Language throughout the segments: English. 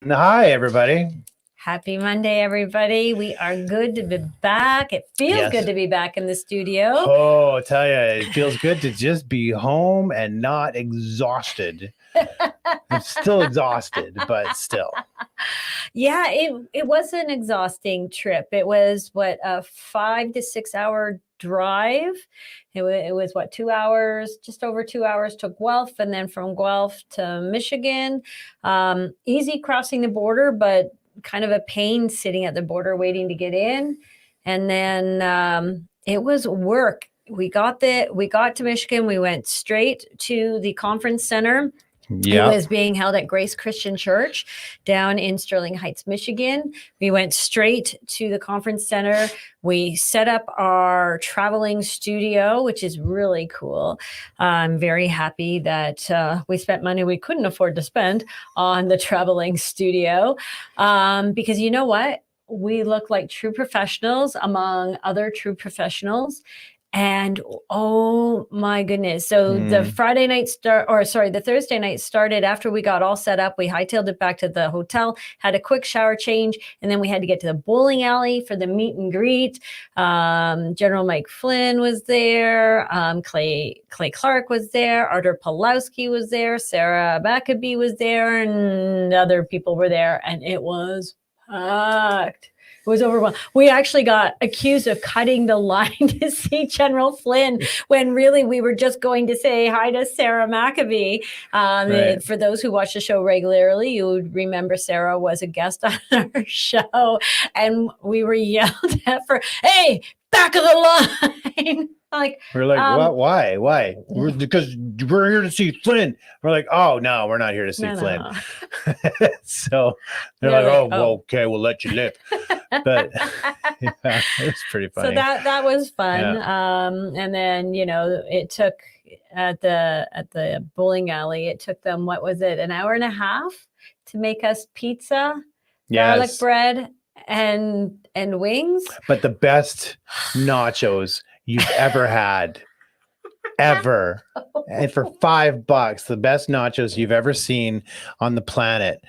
Hi, everybody. Happy Monday, everybody. We are good to be back. It feels good Yes. to be back in the studio. Oh, I tell you, it feels good to just be home and not exhausted. I'm still exhausted, but still. Yeah, it was an exhausting trip. It was a 5 to 6 hour drive. It was what, 2 hours, just over 2 hours to Guelph, and then from Guelph to Michigan. Easy crossing the border, but kind of a pain sitting at the border waiting to get in. And then it was work. We got to Michigan. We went straight to the conference center. It Yeah. was being held at Grace Christian Church down in Sterling Heights, Michigan. We went straight to the conference center. We set up our traveling studio, which is really cool. I'm very happy that we spent money we couldn't afford to spend on the traveling studio, because you know what? We look like true professionals among other true professionals. And oh my goodness. So the Thursday night started after we got all set up. We hightailed it back to the hotel, had a quick shower change, and then we had to get to the bowling alley for the meet and greet. General Mike Flynn was there. Clay Clark was there. Artur Pawlowski was there. Sarah Maccabee was there, and other people were there. And it was packed. It was overwhelming. We actually got accused of cutting the line to see General Flynn when really we were just going to say hi to Sarah Maccabee. Right. For those who watch the show regularly, you would remember Sarah was a guest on our show, and we were yelled at for, "Hey, back of the line!" We're like, what? Why? Why? Because we're here to see Flynn. We're like, oh, no, we're not here to see Flynn. No. So they're like, oh, well, okay, we'll let you live. But yeah, it was pretty funny. So that was fun. Yeah. And then, it took at the bowling alley, it took them, what was it, an hour and a half to make us pizza, garlic bread, and wings. But the best nachos you've ever had. Ever. And for $5, the best nachos you've ever seen on the planet.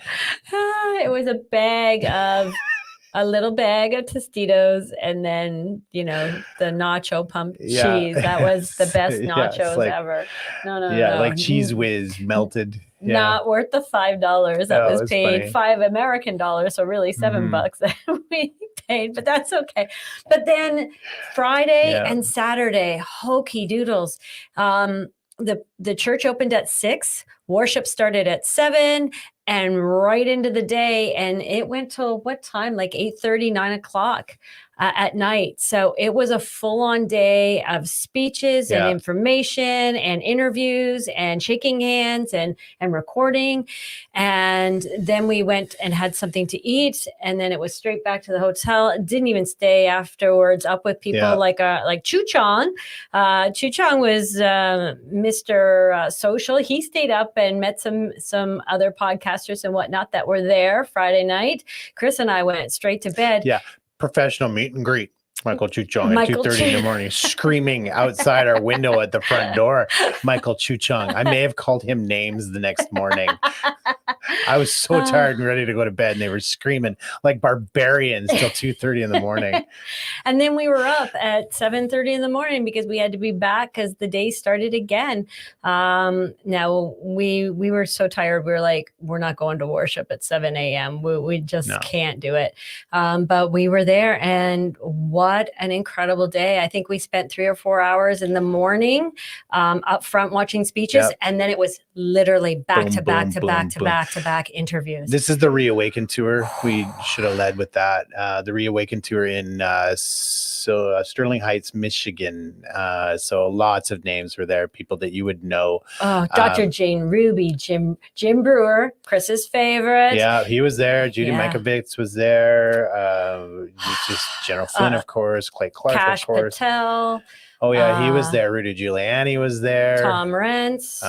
It was a little bag of Tostitos, and then the nacho pump cheese. That was the best nachos ever. No, like Cheese Whiz melted. Not worth the $5 that was paid. Funny. $5 American dollars, so really $7 that we paid, but that's okay. But then Friday and Saturday, hokey doodles. The church opened at 6. Worship started at 7, and right into the day, and it went till what time? Like 8:30, 9 o'clock at night. So it was a full-on day of speeches and information and interviews and shaking hands and recording. And then we went and had something to eat, and then it was straight back to the hotel. Didn't even stay afterwards up with people like Chu Chong. Chu Chong was Mr. Social. He stayed up and met some other podcasters and whatnot that were there Friday night. Chris and I went straight to bed. Yeah. Professional meet and greet. Michael Chuchong at 2:30 in the morning, screaming outside our window at the front door. Michael Chuchong. I may have called him names the next morning. I was so tired and ready to go to bed, and they were screaming like barbarians till 2:30 in the morning. And then we were up at 7:30 in the morning because we had to be back because the day started again. Now we were so tired. We were like, we're not going to worship at 7 a.m. We just can't do it. But we were there, and what an incredible day. I think we spent 3 or 4 hours in the morning up front watching speeches, and then it was literally back to back interviews. This is the Reawaken tour. We should have led with that. The Reawaken tour in Sterling Heights, Michigan. So lots of names were there, people that you would know. Oh, Dr. Jane Ruby, Jim Brewer, Chris's favorite. Yeah, he was there. Judy Mikovits was there. Just General Flynn, of course. Clay Clark, Kash of course. Patel. Oh yeah, he was there. Rudy Giuliani was there. Tom Rentz.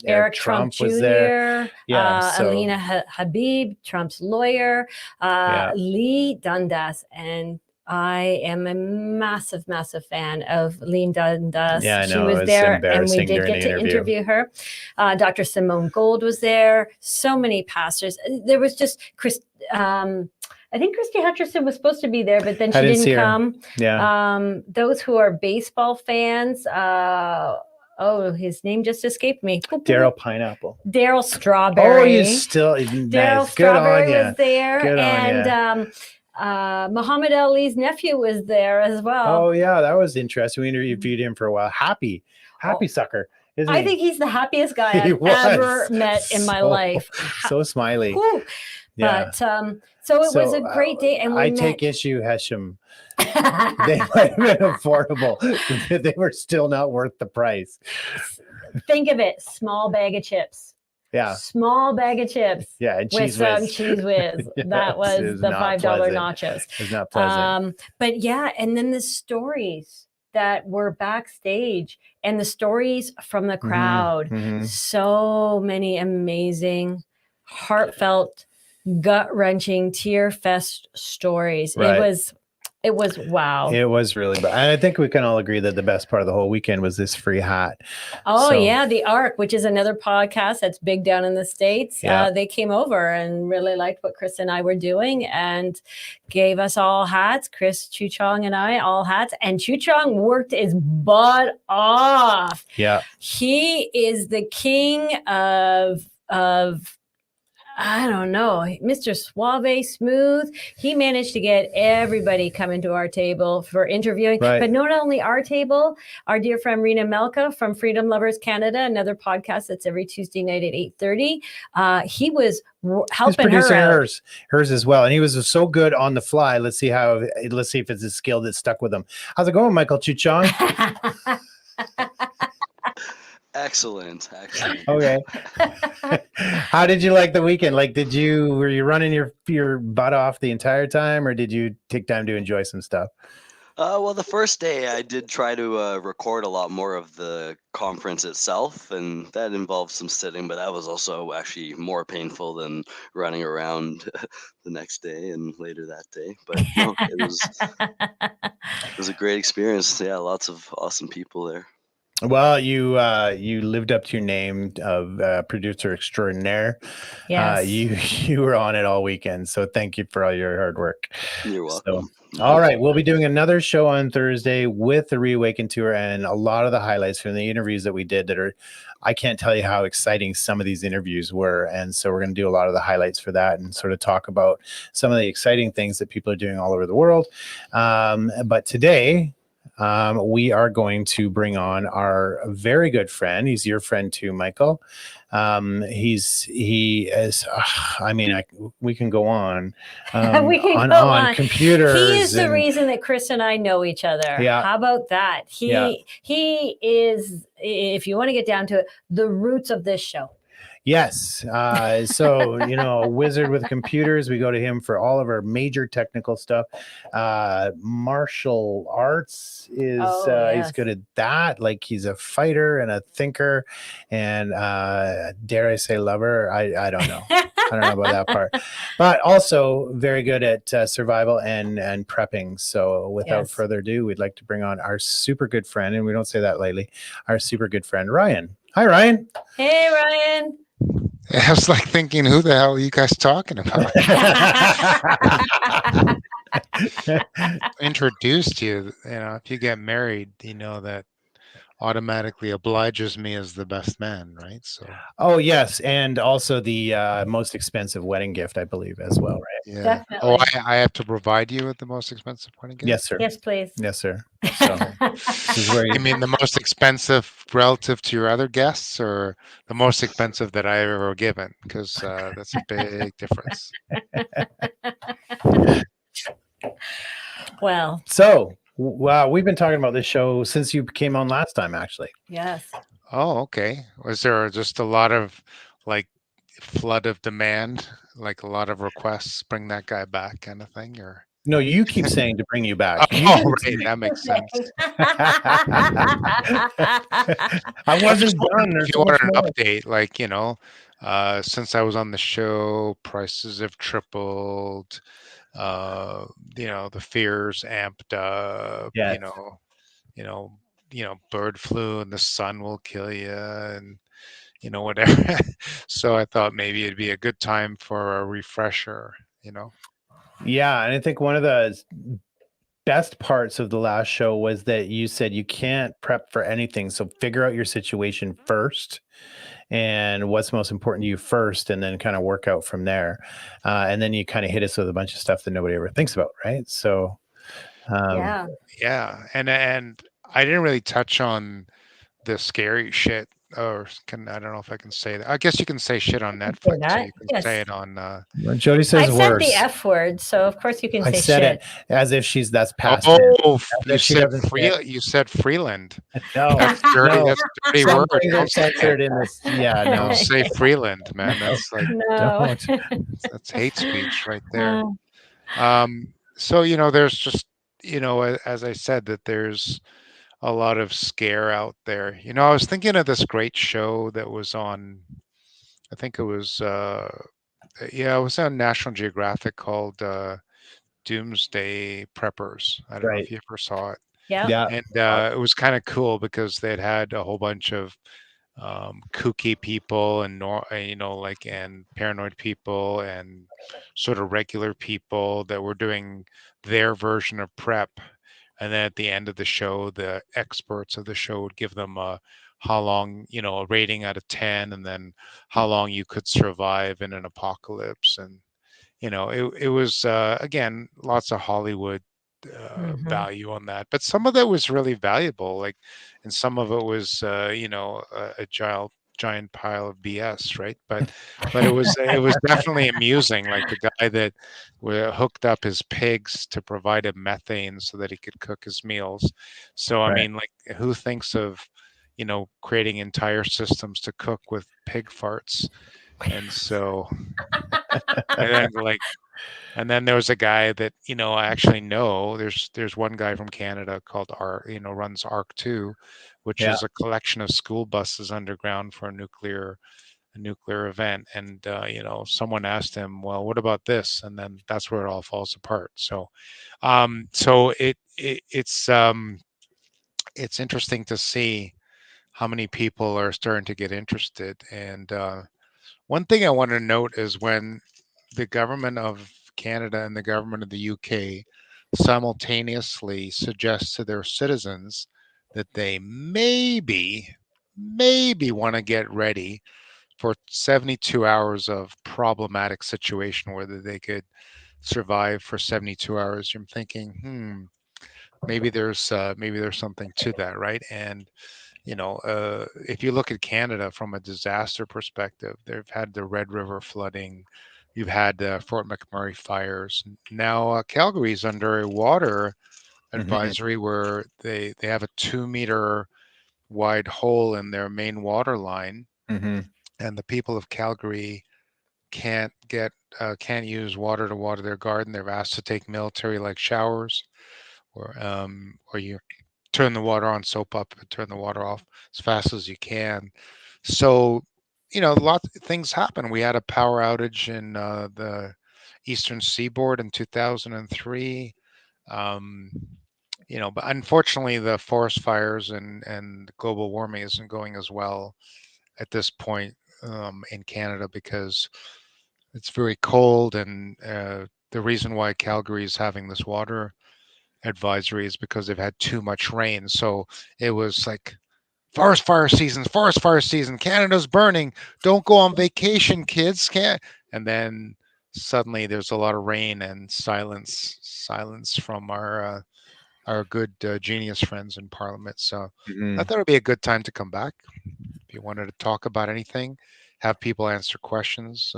Eric Trump Jr. was there. Alina Habib, Trump's lawyer. Lee Dundas, and I am a massive, massive fan of Lean Dundas. Yeah, I She know. was It was there, and we embarrassing did during get the to interview. interview her. Dr. Simone Gold was there. So many pastors. There was just Chris. I think Christy Hutcherson was supposed to be there, but then she didn't see didn't her. come. Yeah. Those who are baseball fans. His name just escaped me. Daryl Pineapple. Daryl Strawberry. Oh, he's still Daryl nice. Good Strawberry on was there, Good on and Muhammad Ali's nephew was there as well. Oh yeah, that was interesting. We interviewed him for a while. Happy sucker, isn't he? I think he's the happiest guy He I've was. ever met in my life. So smiley. Whew. Yeah. But so it was a great day, and we take issue, Hesham. They might have been affordable. They were still not worth the price. Think of it, small bag of chips. Yeah. Small bag of chips. Yeah, and with cheese some whiz. cheese whiz. Yes, that was the $5 nachos. It was not pleasant. But yeah, and then the stories that were backstage and the stories from the crowd. Mhm. So many amazing, heartfelt, gut-wrenching, tear-fest stories. Right. It was wow. It was really bad. And I think we can all agree that the best part of the whole weekend was this free hat. Oh, yeah. The Ark, which is another podcast that's big down in the States. Yeah. They came over and really liked what Chris and I were doing and gave us all hats. Chris, Chu Chong, and I, all hats. And Chu Chong worked his butt off. Yeah. He is the king of I don't know, Mr. Suave Smooth. He managed to get everybody coming to our table for interviewing. Right. But not only our table, our dear friend Rena Melka from Freedom Lovers Canada, another podcast that's every Tuesday night at 8:30. He was helping her out. Hers as well. And he was so good on the fly. Let's see if it's a skill that stuck with him. How's it going, Michael Chuchong? Excellent. Okay. How did you like the weekend? Like, were you running your butt off the entire time, or did you take time to enjoy some stuff? Well, the first day I did try to record a lot more of the conference itself, and that involved some sitting, but that was also actually more painful than running around the next day and later that day. But no, it was a great experience. Yeah, lots of awesome people there. Well, you lived up to your name of producer extraordinaire. Yes. You were on it all weekend, so thank you for all your hard work. You're welcome. So, all right, we'll be doing another show on Thursday with the Reawaken Tour and a lot of the highlights from the interviews that we did I can't tell you how exciting some of these interviews were. And so we're going to do a lot of the highlights for that and sort of talk about some of the exciting things that people are doing all over the world. But today, we are going to bring on our very good friend. He's your friend too, Michael. We can go on. We can go on Computers. He is the reason that Chris and I know each other. Yeah. How about that? He is, if you want to get down to it, the roots of this show. Yes. So, a wizard with computers. We go to him for all of our major technical stuff. Martial arts is he's good at that. Like, he's a fighter and a thinker and dare I say lover? I don't know. I don't know about that part. But also very good at survival and prepping. So without further ado, we'd like to bring on our super good friend, and we don't say that lately, our super good friend, Ryan. Hi, Ryan. Hey, Ryan. I was like thinking, who the hell are you guys talking about? Introduced you, if you get married, that automatically obliges me as the best man, right? So. Oh yes, and also the most expensive wedding gift, I believe, as well, right? Yeah. Definitely. Oh, I have to provide you with the most expensive wedding gift. Yes, sir. Yes, please. Yes, sir. So, this is where You mean the most expensive relative to your other guests, or the most expensive that I've ever given? Because that's a big difference. Well. So, wow, we've been talking about this show since you came on last time, actually. Yes. Oh, okay. Was there just a lot of flood of demand, like a lot of requests, bring that guy back kind of thing, or? No, you keep saying to bring you back. Oh, right. That makes sense. I wasn't done. If you want an update, since I was on the show, prices have tripled. the fears amped up, Yes. you know, bird flu and the sun will kill you, and whatever. So I thought maybe it'd be a good time for a refresher. Yeah, and I think one of the best parts of the last show was that you said you can't prep for anything, so figure out your situation first and what's most important to you first, and then kind of work out from there. And then you kind of hit us with a bunch of stuff that nobody ever thinks about, right? So Yeah. Yeah, and I didn't really touch on the scary shit, or I don't know if I can say that. I guess you can say shit on say Netflix, so that. you can Yes. say it on. Jody I says said worse. the F word, so of course you can I say said shit. it as if that's past tense. Oh, As you if she said doesn't say it. You said Freeland. No, That's dirty. no. That's a dirty Some word. things are Don't say it. censored in this. Yeah, no. Don't say Freeland, man. That's like No. that's hate speech right there. Uh, So there's just as I said, that there's a lot of scare out there. I was thinking of this great show that was on, I think it was it was on National Geographic, called Doomsday Preppers. I don't know Right. if you ever saw it. yeah. Yeah. And it was kind of cool because they'd had a whole bunch of kooky people and and paranoid people and sort of regular people that were doing their version of prep. And then at the end of the show, the experts of the show would give them how long, a rating out of 10, and then how long you could survive in an apocalypse. And it was again, lots of Hollywood Mhm. value on that, but some of that was really valuable, and some of it was a giant pile of BS, right? But it was definitely amusing. Like the guy that hooked up his pigs to provide him methane so that he could cook his meals. So I Right. mean, like, who thinks of creating entire systems to cook with pig farts? And so and then there was a guy that I actually know. There's one guy from Canada called runs ARC2, which Yeah. is a collection of school buses underground for a nuclear event. And someone asked him, well, what about this? And then that's where it all falls apart. So it's interesting to see how many people are starting to get interested. And one thing I want to note is when the government of Canada and the government of the UK simultaneously suggest to their citizens that they maybe want to get ready for 72 hours of problematic situation, whether they could survive for 72 hours. I'm thinking, maybe there's something to that, right? And if you look at Canada from a disaster perspective, they've had the Red River flooding, you've had the Fort McMurray fires. Now Calgary's under a water advisory where they have a 2-meter wide hole in their main water line, and the people of Calgary can't use water to water their garden. They're asked to take military-like showers, or you turn the water on, soap up, and turn the water off as fast as you can. So, lots of things happen. We had a power outage in the Eastern Seaboard in 2003. But unfortunately, the forest fires and global warming isn't going as well at this point in Canada, because it's very cold, and the reason why Calgary is having this water advisory is because they've had too much rain. So it was like, forest fire season, Canada's burning, don't go on vacation, kids, can't. And then suddenly there's a lot of rain and silence from our good genius friends in Parliament. So I thought it'd be a good time to come back. If you wanted to talk about anything, have people answer questions,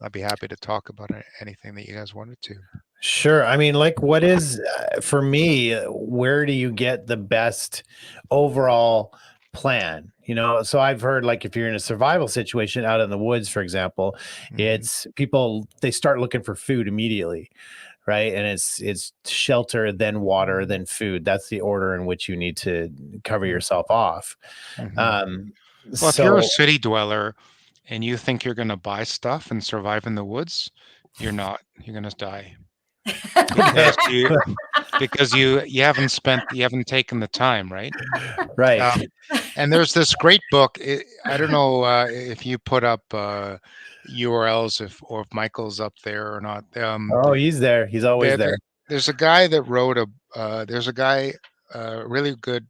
I'd be happy to talk about anything that you guys wanted to. Sure. I mean, like, what is for me, where do you get the best overall plan? So I've heard, like, if you're in a survival situation out in the woods, for example, it's people, they start looking for food immediately, right? And it's shelter, then water, then food. That's the order in which you need to cover yourself off. Well, if you're a city dweller and you think you're going to buy stuff and survive in the woods, you're not. You're going to die. because you haven't taken the time, right? Right. And there's this great book. I don't know if you put up URLs or if Michael's up there or not. Oh, he's there. He's always there. There's a guy that wrote there's a guy, really good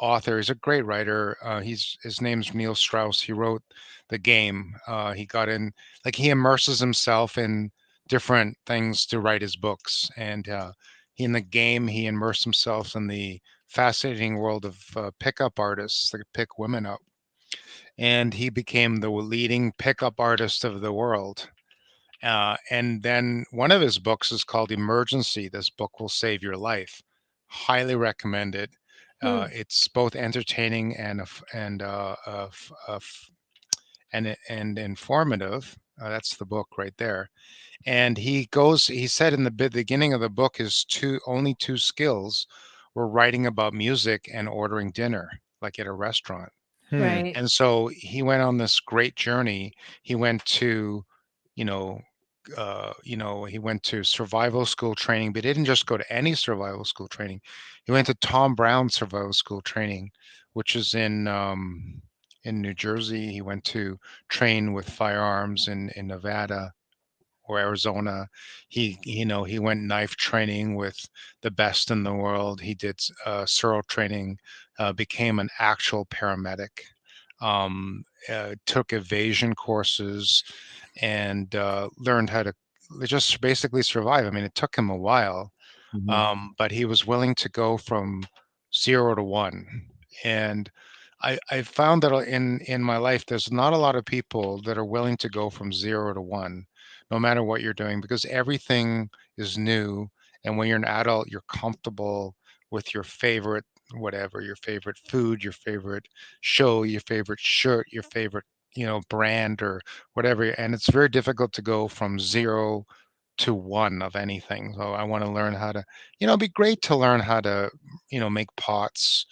author. He's a great writer. His name's Neil Strauss. He wrote The Game. He got in, like, he immerses himself in different things to write his books. And in The Game, he immersed himself in the fascinating world of pickup artists that pick women up. And he became the leading pickup artist of the world. And then one of his books is called Emergency. This book will save your life. Highly recommended. It's both entertaining and informative. That's the book right there. And he said in the beginning of the book, his only two skills were writing about music and ordering dinner, like at a restaurant. Right. And so he went on this great journey. He went to, he went to survival school training, but he didn't just go to any survival school training. He went to Tom Brown survival school training, which is in New Jersey. He went to train with firearms in Nevada or Arizona. He went knife training with the best in the world. He did SERL training, became an actual paramedic, took evasion courses, and learned how to just basically survive. I mean, it took him a while, but he was willing to go from 0 to 1. And I found that in my life, there's not a lot of people that are willing to go from 0 to 1, no matter what you're doing, because everything is new. And when you're an adult, you're comfortable with your favorite, whatever, your favorite food, your favorite show, your favorite shirt, your favorite, brand or whatever. And it's very difficult to go from 0 to 1 of anything. So I want to learn how to, it'd be great to learn how to, make pots,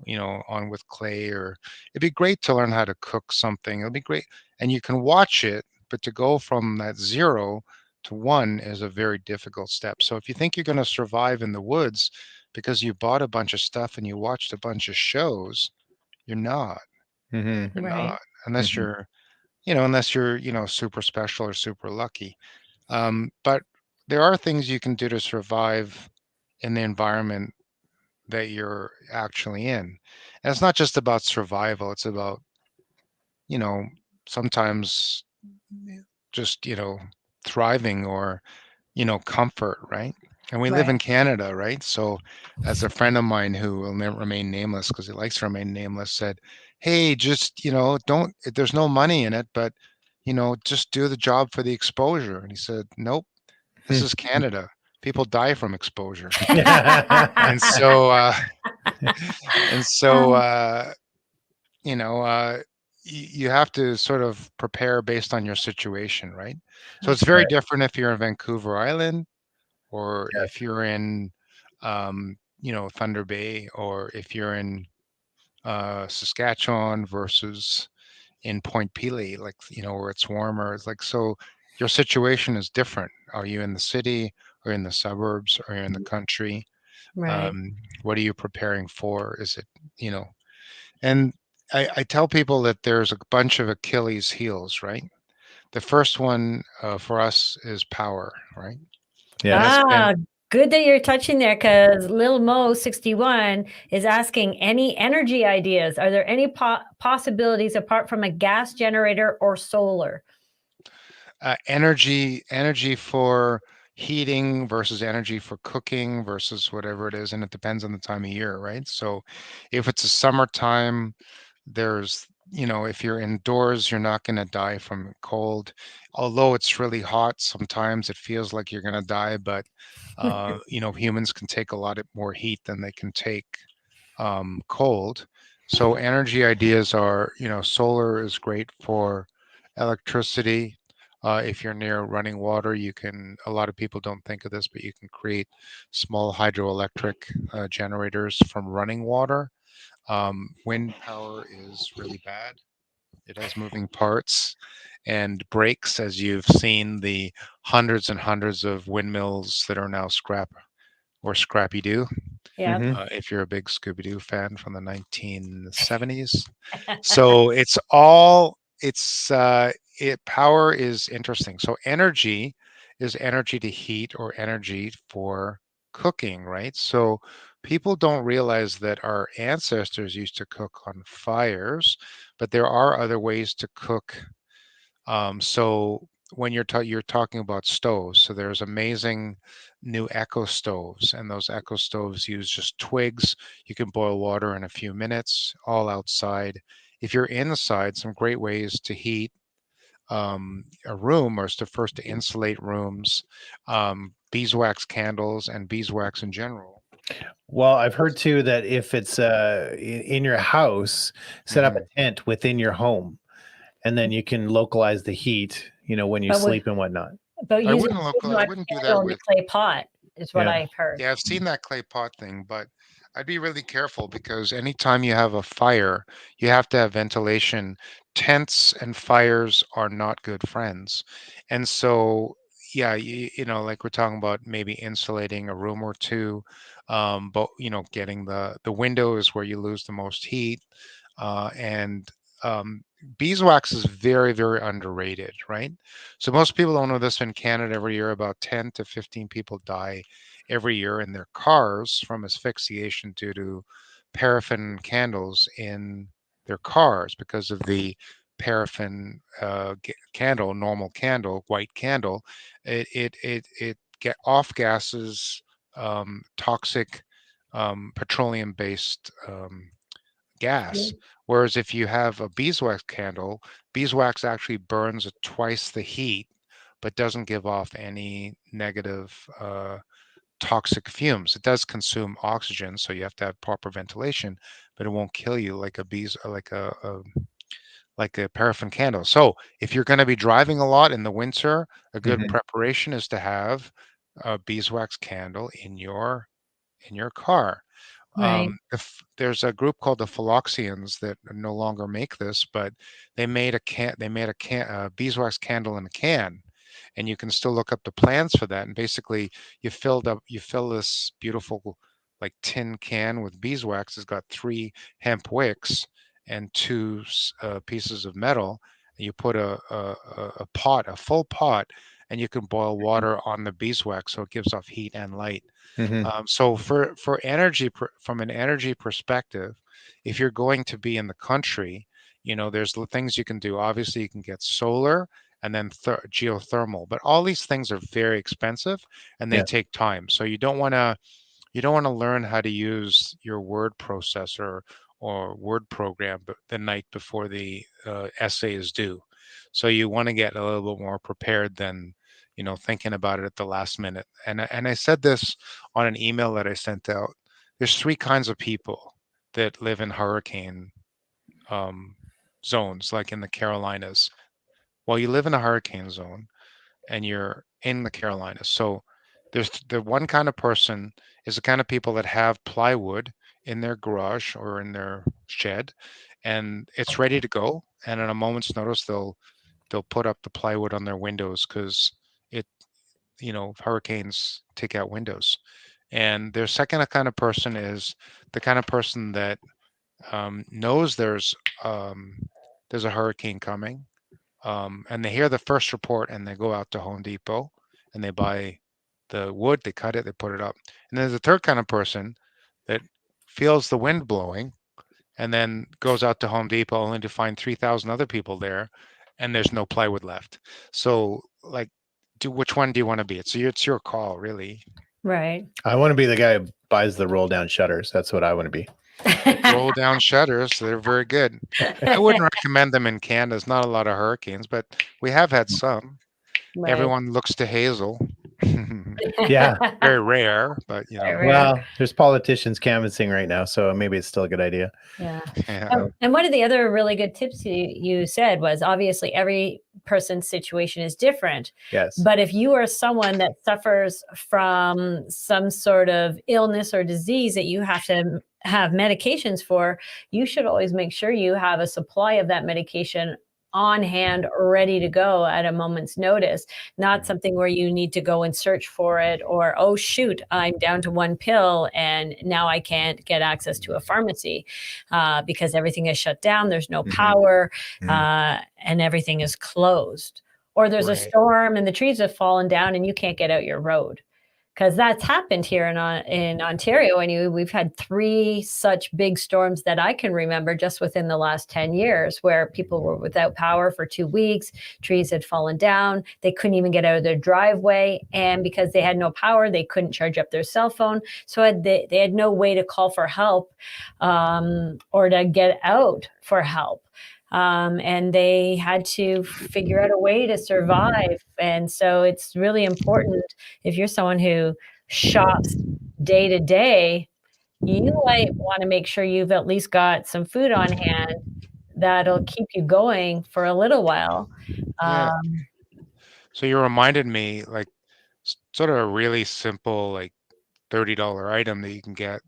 on with clay, or it'd be great to learn how to cook something. It'll be great. And you can watch it, but to go from that 0 to 1 is a very difficult step. So if you think you're going to survive in the woods because you bought a bunch of stuff and you watched a bunch of shows, you're not. You're not, unless you're, super special or super lucky. But there are things you can do to survive in the environment that you're actually in. And it's not just about survival. It's about, sometimes just, thriving or, comfort, right? And we live in Canada, right? So as a friend of mine who will never remain nameless because he likes to remain nameless said, hey, just, there's no money in it, but, just do the job for the exposure. And he said, nope, this is Canada. People die from exposure. And so, you have to sort of prepare based on your situation, right? So it's very different if you're in Vancouver Island, or if you're in, Thunder Bay, or if you're in Saskatchewan versus in Point Pelee, like, where it's warmer. It's like, so your situation is different. Are you in the city or in the suburbs or in the country? What are you preparing for? Is it, and I tell people that there's a bunch of Achilles heels, right? The first one for us is power, right? Yeah. Good that you're touching there, because Lil Mo 61 is asking, any energy ideas? Are there any possibilities apart from a gas generator or solar? Energy for heating versus energy for cooking versus whatever it is, and it depends on the time of year, right? So if it's a summertime, there's, if you're indoors, you're not going to die from cold. Although it's really hot, sometimes it feels like you're going to die, but humans can take a lot more heat than they can take cold. So energy ideas are, solar is great for electricity. If you're near running water, a lot of people don't think of this, but you can create small hydroelectric generators from running water. Wind power is really bad. It has moving parts and brakes, as you've seen the hundreds and hundreds of windmills that are now scrap or Scrappy Doo. Yeah. Mhm. If you're a big Scooby Doo fan from the 1970s. So it's all power is interesting. So energy is energy to heat or energy for cooking, right? So people don't realize that our ancestors used to cook on fires, but there are other ways to cook. So when you're talking about stoves, so there's amazing new eco stoves, and those eco stoves use just twigs. You can boil water in a few minutes, all outside. If you're inside, some great ways to heat a room or is to first to insulate rooms, beeswax candles and beeswax in general. Well, I've heard too that if it's in your house, set up a tent within your home, and then you can localize the heat, when you But sleep and whatnot. But I using I wouldn't do that in a with. clay pot is what Yeah. I've heard. Yeah, I've seen that clay pot thing, but I'd be really careful because anytime you have a fire, you have to have ventilation. Tents and fires are not good friends. And so, yeah, like we're talking about maybe insulating a room or two, but getting the windows where you lose the most heat, and beeswax is very, very underrated, right? So most people don't know this. In Canada, every year about 10 to 15 people die every year in their cars from asphyxiation due to paraffin candles in their cars because of the paraffin candle, normal candle, white candle. It get off gases, toxic petroleum based gas. Whereas if you have a beeswax candle, beeswax actually burns at twice the heat, but doesn't give off any negative toxic fumes. It does consume oxygen, so you have to have proper ventilation, but it won't kill you like like a paraffin candle. So if you're going to be driving a lot in the winter, a good Mhm. preparation is to have a beeswax candle in your car. Right. There's a group called the Philoxians that no longer make this, but they made a beeswax candle in a can, and you can still look up the plans for that. And basically, you fill this beautiful like tin can with beeswax. It's got 3 hemp wicks and 2 pieces of metal. And you put a full pot, and you can boil water on the beeswax so it gives off heat and light. Mhm. So for energy, from an energy perspective, if you're going to be in the country, there's things you can do. Obviously, you can get solar and then geothermal, but all these things are very expensive and they Yeah. take time. So you don't want to learn how to use your word processor or word program the night before the essay is due. So you want to get a little bit more prepared than thinking about it at the last minute. And I said this on an email that I sent out. There's 3 kinds of people that live in hurricane um, zones, like in the Carolinas. Well, you live in a hurricane zone and you're in the Carolinas. So there's the one kind of person is the kind of people that have plywood in their garage or in their shed, and it's ready to go. And at a moment's notice, they'll put up the plywood on their windows because it, hurricanes take out windows. And their second kind of person is the kind of person that knows there's a hurricane coming, and they hear the first report and they go out to Home Depot and they buy the wood, they cut it, they put it up. And there's a third kind of person that feels the wind blowing and then goes out to Home Depot only to find 3,000 other people there and there's no plywood left. So like, which one do you want to be? It's your call, really. Right. I want to be the guy who buys the roll down shutters. That's what I want to be. Roll down shutters, they're very good. I wouldn't recommend them in Canada. There's not a lot of hurricanes, but we have had some. Right. Everyone looks to Hazel. Yeah. Very rare, but Very rare. Well, there's politicians canvassing right now, so maybe it's still a good idea. Yeah. yeah. And one of the other really good tips you said was obviously every person's situation is different. Yes. But if you are someone that suffers from some sort of illness or disease that you have to have medications for, you should always make sure you have a supply of that medication on hand, ready to go at a moment's notice, not something where you need to go and search for it, or, oh, shoot, I'm down to one pill and now I can't get access to a pharmacy because everything is shut down. There's no power and everything is closed. Or there's a storm and the trees have fallen down and you can't get out your road. Because that's happened here in Ontario. And we've had 3 such big storms that I can remember just within the last 10 years, where people were without power for 2 weeks, trees had fallen down, they couldn't even get out of their driveway. And because they had no power, they couldn't charge up their cell phone. So they had no way to call for help or to get out for help. And they had to figure out a way to survive. And so it's really important, if you're someone who shops day to day, you might want to make sure you've at least got some food on hand that'll keep you going for a little while. Yeah. So you reminded me, like, sort of a really simple, like, $30 item that you can get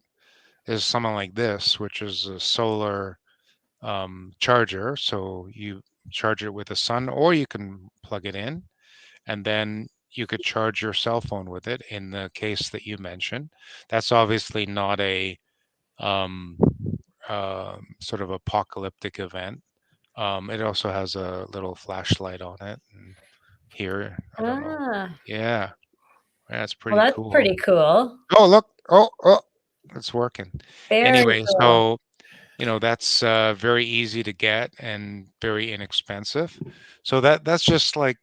is something like this, which is a solar charger. So you charge it with the sun, or you can plug it in, and then you could charge your cell phone with it in the case that you mentioned. That's obviously not a sort of apocalyptic event. It also has a little flashlight on it. And here, I don't know. Yeah, that's pretty Well, that's cool. pretty cool. Oh, look. Oh, it's working. Very Anyway, cool. so that's very easy to get and very inexpensive. So that's just like,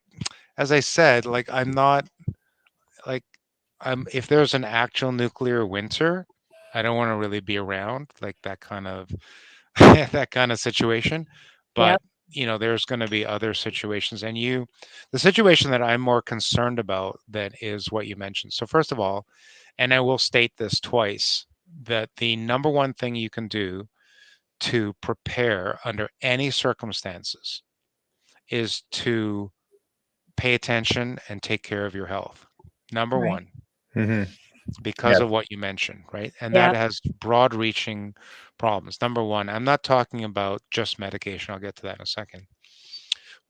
as I said, like, I'm not like, if there's an actual nuclear winter, I don't want to really be around like that kind of that kind of situation. But there's going to be other situations, and the situation that I'm more concerned about, that is what you mentioned. So first of all, and I will state this twice, that the number one thing you can do to prepare under any circumstances is to pay attention and take care of your health. Number one, because of what you mentioned, right? And that has broad reaching problems. Number one, I'm not talking about just medication. I'll get to that in a second.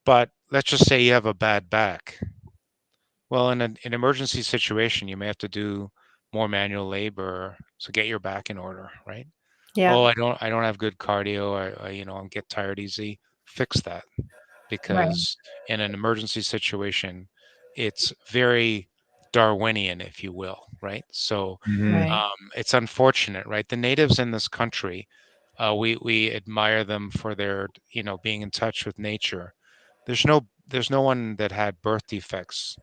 But let's just say you have a bad back. Well, in an emergency situation, you may have to do more manual labor. So get your back in order, right? Yeah. Oh, I don't have good cardio. I get tired easy. Fix that, because in an emergency situation, it's very Darwinian, if you will, right? So it's unfortunate, right? The natives in this country, we admire them for their, being in touch with nature. There's no one that had birth defects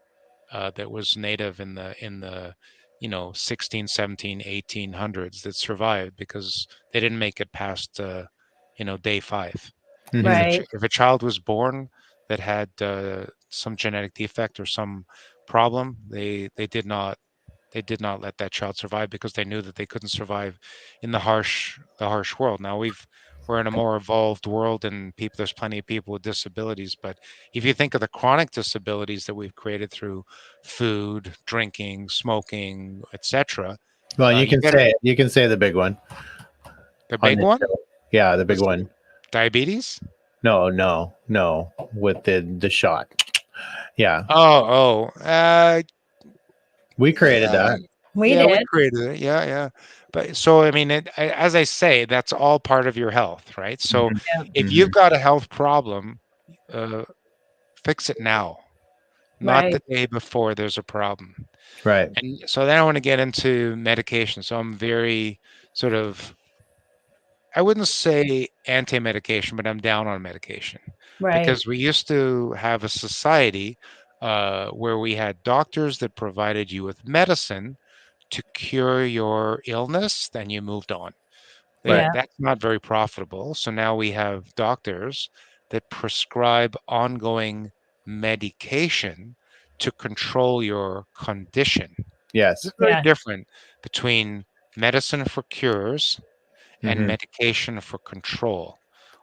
that was native in the 16, 17, 1800s that survived, because they didn't make it past day 5. If a child was born that had some genetic defect or some problem, they did not let that child survive, because they knew that they couldn't survive in the harsh world. Now we're in a more evolved world, and there's plenty of people with disabilities. But if you think of the chronic disabilities that we've created through food, drinking, smoking, etc. Well, you can say the big one. The big one? Yeah, the big one. Diabetes? No. With the shot. Yeah. We created that. We did. We created it. Yeah. But so, I mean, as I say, that's all part of your health, right? So if you've got a health problem, fix it now, not the day before there's a problem. Right. And so then I want to get into medication. So I'm very sort of, I wouldn't say anti-medication, but I'm down on medication. Because we used to have a society where we had doctors that provided you with medicine to cure your illness, then you moved on. That's not very profitable. So now we have doctors that prescribe ongoing medication to control your condition. Yes. It's very different between medicine for cures and medication for control.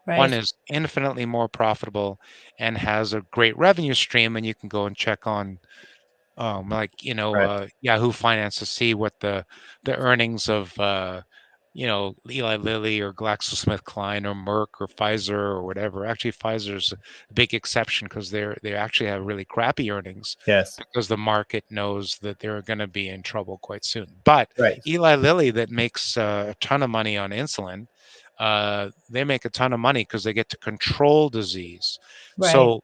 One is infinitely more profitable and has a great revenue stream, and you can go and check on Yahoo Finance to see what the earnings of Eli Lilly or GlaxoSmithKline or Merck or Pfizer or whatever. Actually, Pfizer's a big exception because they actually have really crappy earnings Yes. because the market knows that they're going to be in trouble quite soon. But Right. Eli Lilly, that makes a ton of money on insulin, they make a ton of money because they get to control disease. Right. So,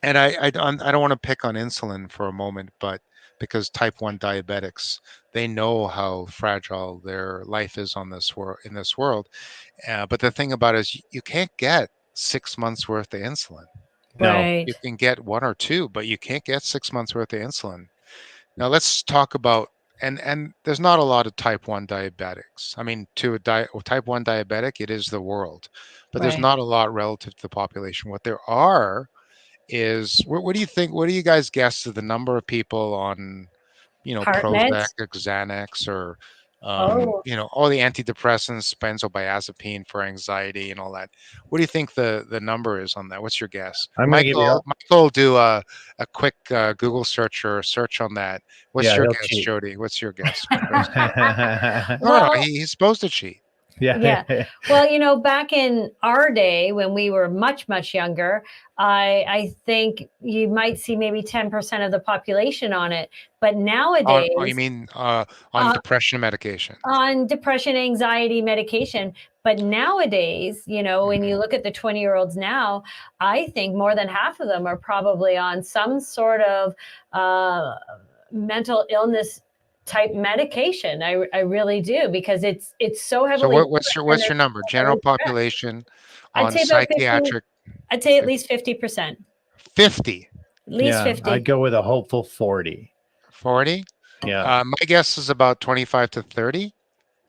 and I don't want to pick on insulin for a moment, but because type 1 diabetics, they know how fragile their life is on this world in this world. But the thing about it is you can't get 6 months worth of insulin. No. Right. You can get 1 or 2, but you can't get 6 months worth of insulin. Now let's talk about, and there's not a lot of type 1 diabetics. I mean, to a type 1 diabetic, it is the world, but there's Right. not a lot relative to the population. What there are is, what do you think? What do you guys guess of the number of people on, Heart Prozac, meds. Xanax, or Oh, all the antidepressants, benzodiazepine for anxiety and all that? What do you think the number is on that? What's your guess? I'm gonna give you. Michael, do a quick Google search or a search on that. What's Yeah, your he'll guess, cheat. Jody? What's your guess, Chris? No, well, he's supposed to cheat. Yeah. Well, back in our day when we were much, much younger, I think you might see maybe 10% of the population on it. But You nowadays, mean on uh, depression medication? on depression, anxiety medication. But nowadays, when you look at the 20-year-olds now, I think more than half of them are probably on some sort of mental illness type medication. I really do, because it's so So heavily. what's your number? General population I'd on say about 50. psychiatric? I'd say at least 50%. 50, At least Yeah, 50. I'd go with a hopeful 40. 40. Yeah. My guess is about 25 to 30.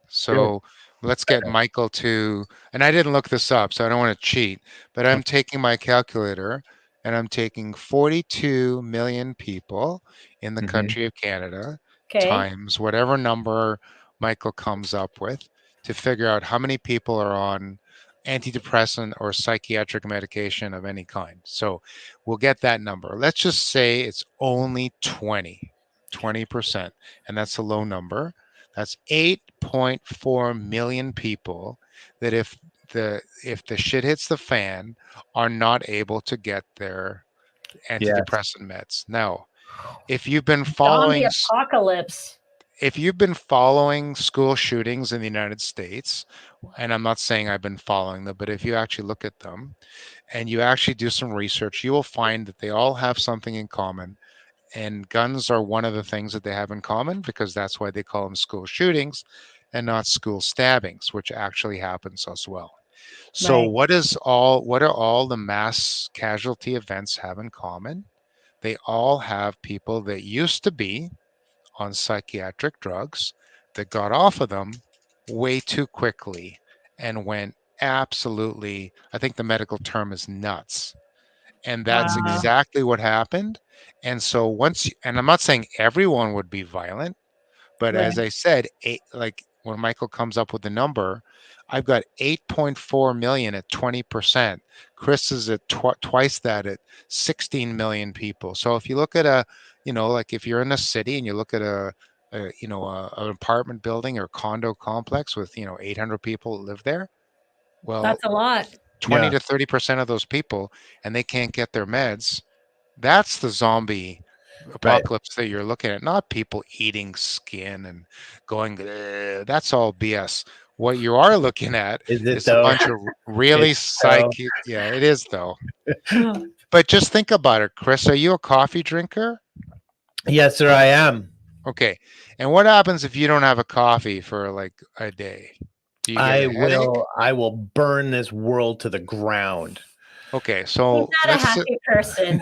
So let's get Michael to, and I didn't look this up, so I don't want to cheat, but I'm taking my calculator and I'm taking 42 million people in the Mhm. country of Canada Okay. times whatever number Michael comes up with to figure out how many people are on antidepressant or psychiatric medication of any kind. So we'll get that number. Let's just say it's only 20%, and that's a low number. That's 8.4 million people that if the shit hits the fan are not able to get their Yes. antidepressant meds. Now, if you've been Zombie following apocalypse. school shootings in the United States, and I'm not saying I've been following them, but if you actually look at them and you actually do some research, you will find that they all have something in common. And guns are one of the things that they have in common, because that's why they call them school shootings and not school stabbings, which actually happens as well. So Right. what are all the mass casualty events have in common? They all have people that used to be on psychiatric drugs that got off of them way too quickly and went absolutely, I think the medical term is nuts. And that's Wow. exactly what happened. And so and I'm not saying everyone would be violent, but Right. as I said, like when Michael comes up with the number, I've got 8.4 million at 20%. Chris is at twice that at 16 million people. So if you look at like if you're in a city and you look at an apartment building or condo complex with 800 people that live there, well, That's a lot. 20 Yeah. to 30% of those people, and they can't get their meds. That's the zombie apocalypse that you're looking at, not people eating skin and going, "Ugh," that's all BS. What you are looking at Is it is a though? bunch of really so. yeah, it is though. But just think about it, Chris. Are you a coffee drinker? Yes, sir, I am. Okay. And what happens if you don't have a coffee for like a day? Do you get I a headache? will burn this world to the ground. Okay, He's so not a happy person.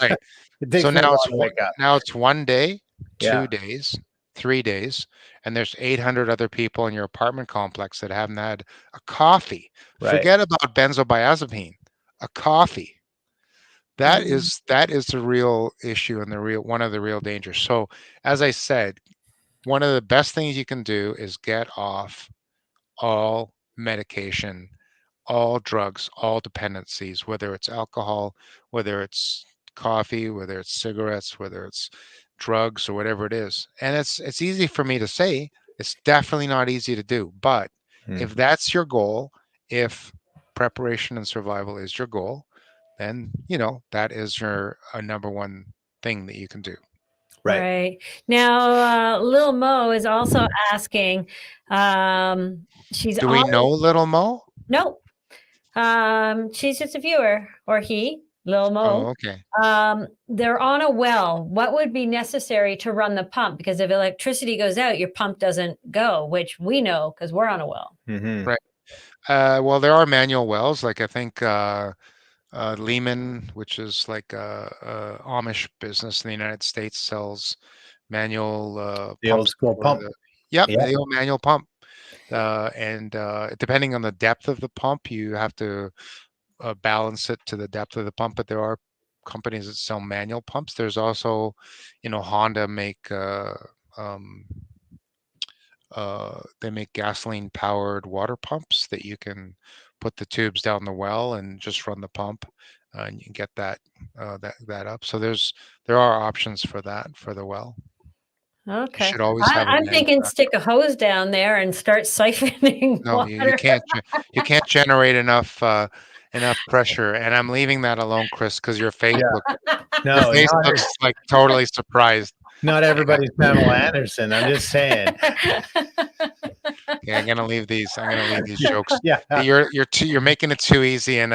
right. It takes So me a now while it's to wake up. now it's 1 day, Yeah. 2 days, 3 days, and there's 800 other people in your apartment complex that haven't had a coffee. Right. Forget about benzodiazepine, a coffee. That Mhm. is the real issue and one of the real dangers. So as I said, one of the best things you can do is get off all medication, all drugs, all dependencies, whether it's alcohol, whether it's coffee, whether it's cigarettes, whether it's drugs or whatever it is. And it's easy for me to say. It's definitely not easy to do, but Mm. If that's your goal, if preparation and survival is your goal, then that is your number one thing that you can do. Right. Right. Now, Lil Mo is also asking, she's Do we on, know Little Mo? no, she's just a viewer, or he, Lil Oh, Mo. okay. They're on a well. What would be necessary to run the pump? Because if electricity goes out, your pump doesn't go, which we know because we're on a well. Mm-hmm. Right. Well, there are manual wells. Like I think Lehman, which is like a Amish business in the United States, sells manual The old pumps. school for pump. Yep, Yeah. the old manual pump. And depending on the depth of the pump, you have to balance it to the depth of the pump. But there are companies that sell manual pumps. There's also, Honda make they make gasoline powered water pumps that you can put the tubes down the well and just run the pump, and you can get that up. So there are options for that for the well. You Okay. should always have a I'm thinking manufacturer. stick a hose down there and start siphoning No, water. you can't generate enough pressure. And I'm leaving that alone, Chris, because your face Yeah. your No, face looks like totally surprised. not everybody's Pamela Anderson. I'm just saying. Okay, I'm gonna leave these jokes. Yeah. You're making it too easy, and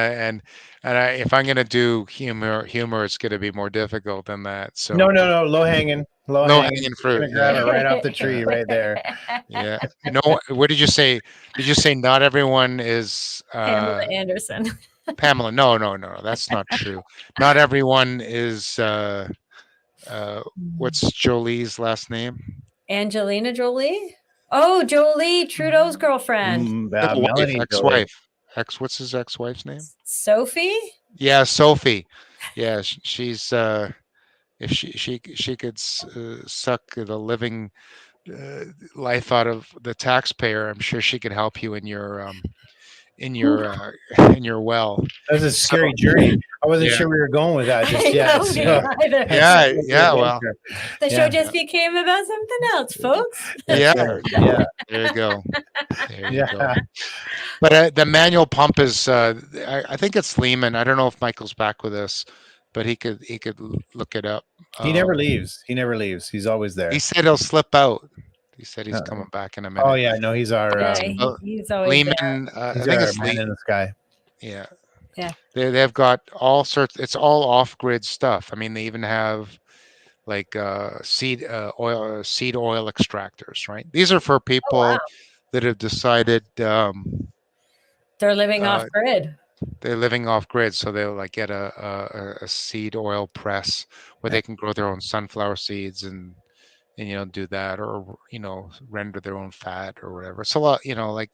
if I'm gonna do humor, it's gonna be more difficult than that. So No. Low hanging. Low low hanging. hanging fruit. Gonna grab Yeah, it right off the tree right there. yeah. No, what did you say? Did you say not everyone is Pamela Anderson. Pamela? No, that's not true. Not everyone is. What's Jolie's last name? Angelina Jolie? Oh, Jolie, Trudeau's girlfriend. Wife, Melanie Jolie. ex-wife. What's his ex-wife's name? Sophie? Yeah, Sophie. Yeah, she's if she could suck the living life out of the taxpayer, I'm sure she could help you in your in your well. That was a scary journey. I wasn't yeah. sure we were going with that just I yet. know, me So- neither. Yeah. Well, The show Yeah. just became about something else, folks. yeah. Yeah. There you go. There you go. Yeah. But the manual pump is, I think it's Lehman. I don't know if Michael's back with us, but he could look it up. He never leaves. He never leaves. He's always there. He said he'll slip out. He said he's coming back in a minute. Oh yeah, no, he's our Yeah, he's always there. Lehman. I he's think our it's man in the sky. Yeah. Yeah. They've got all sorts. It's all off-grid stuff. I mean, they even have like seed oil extractors, right? These are for people wow. that have decided They're living off grid. they're living off grid, so they'll like get a seed oil press where they can grow their own sunflower seeds and do that, or render their own fat or whatever. It's a lot, like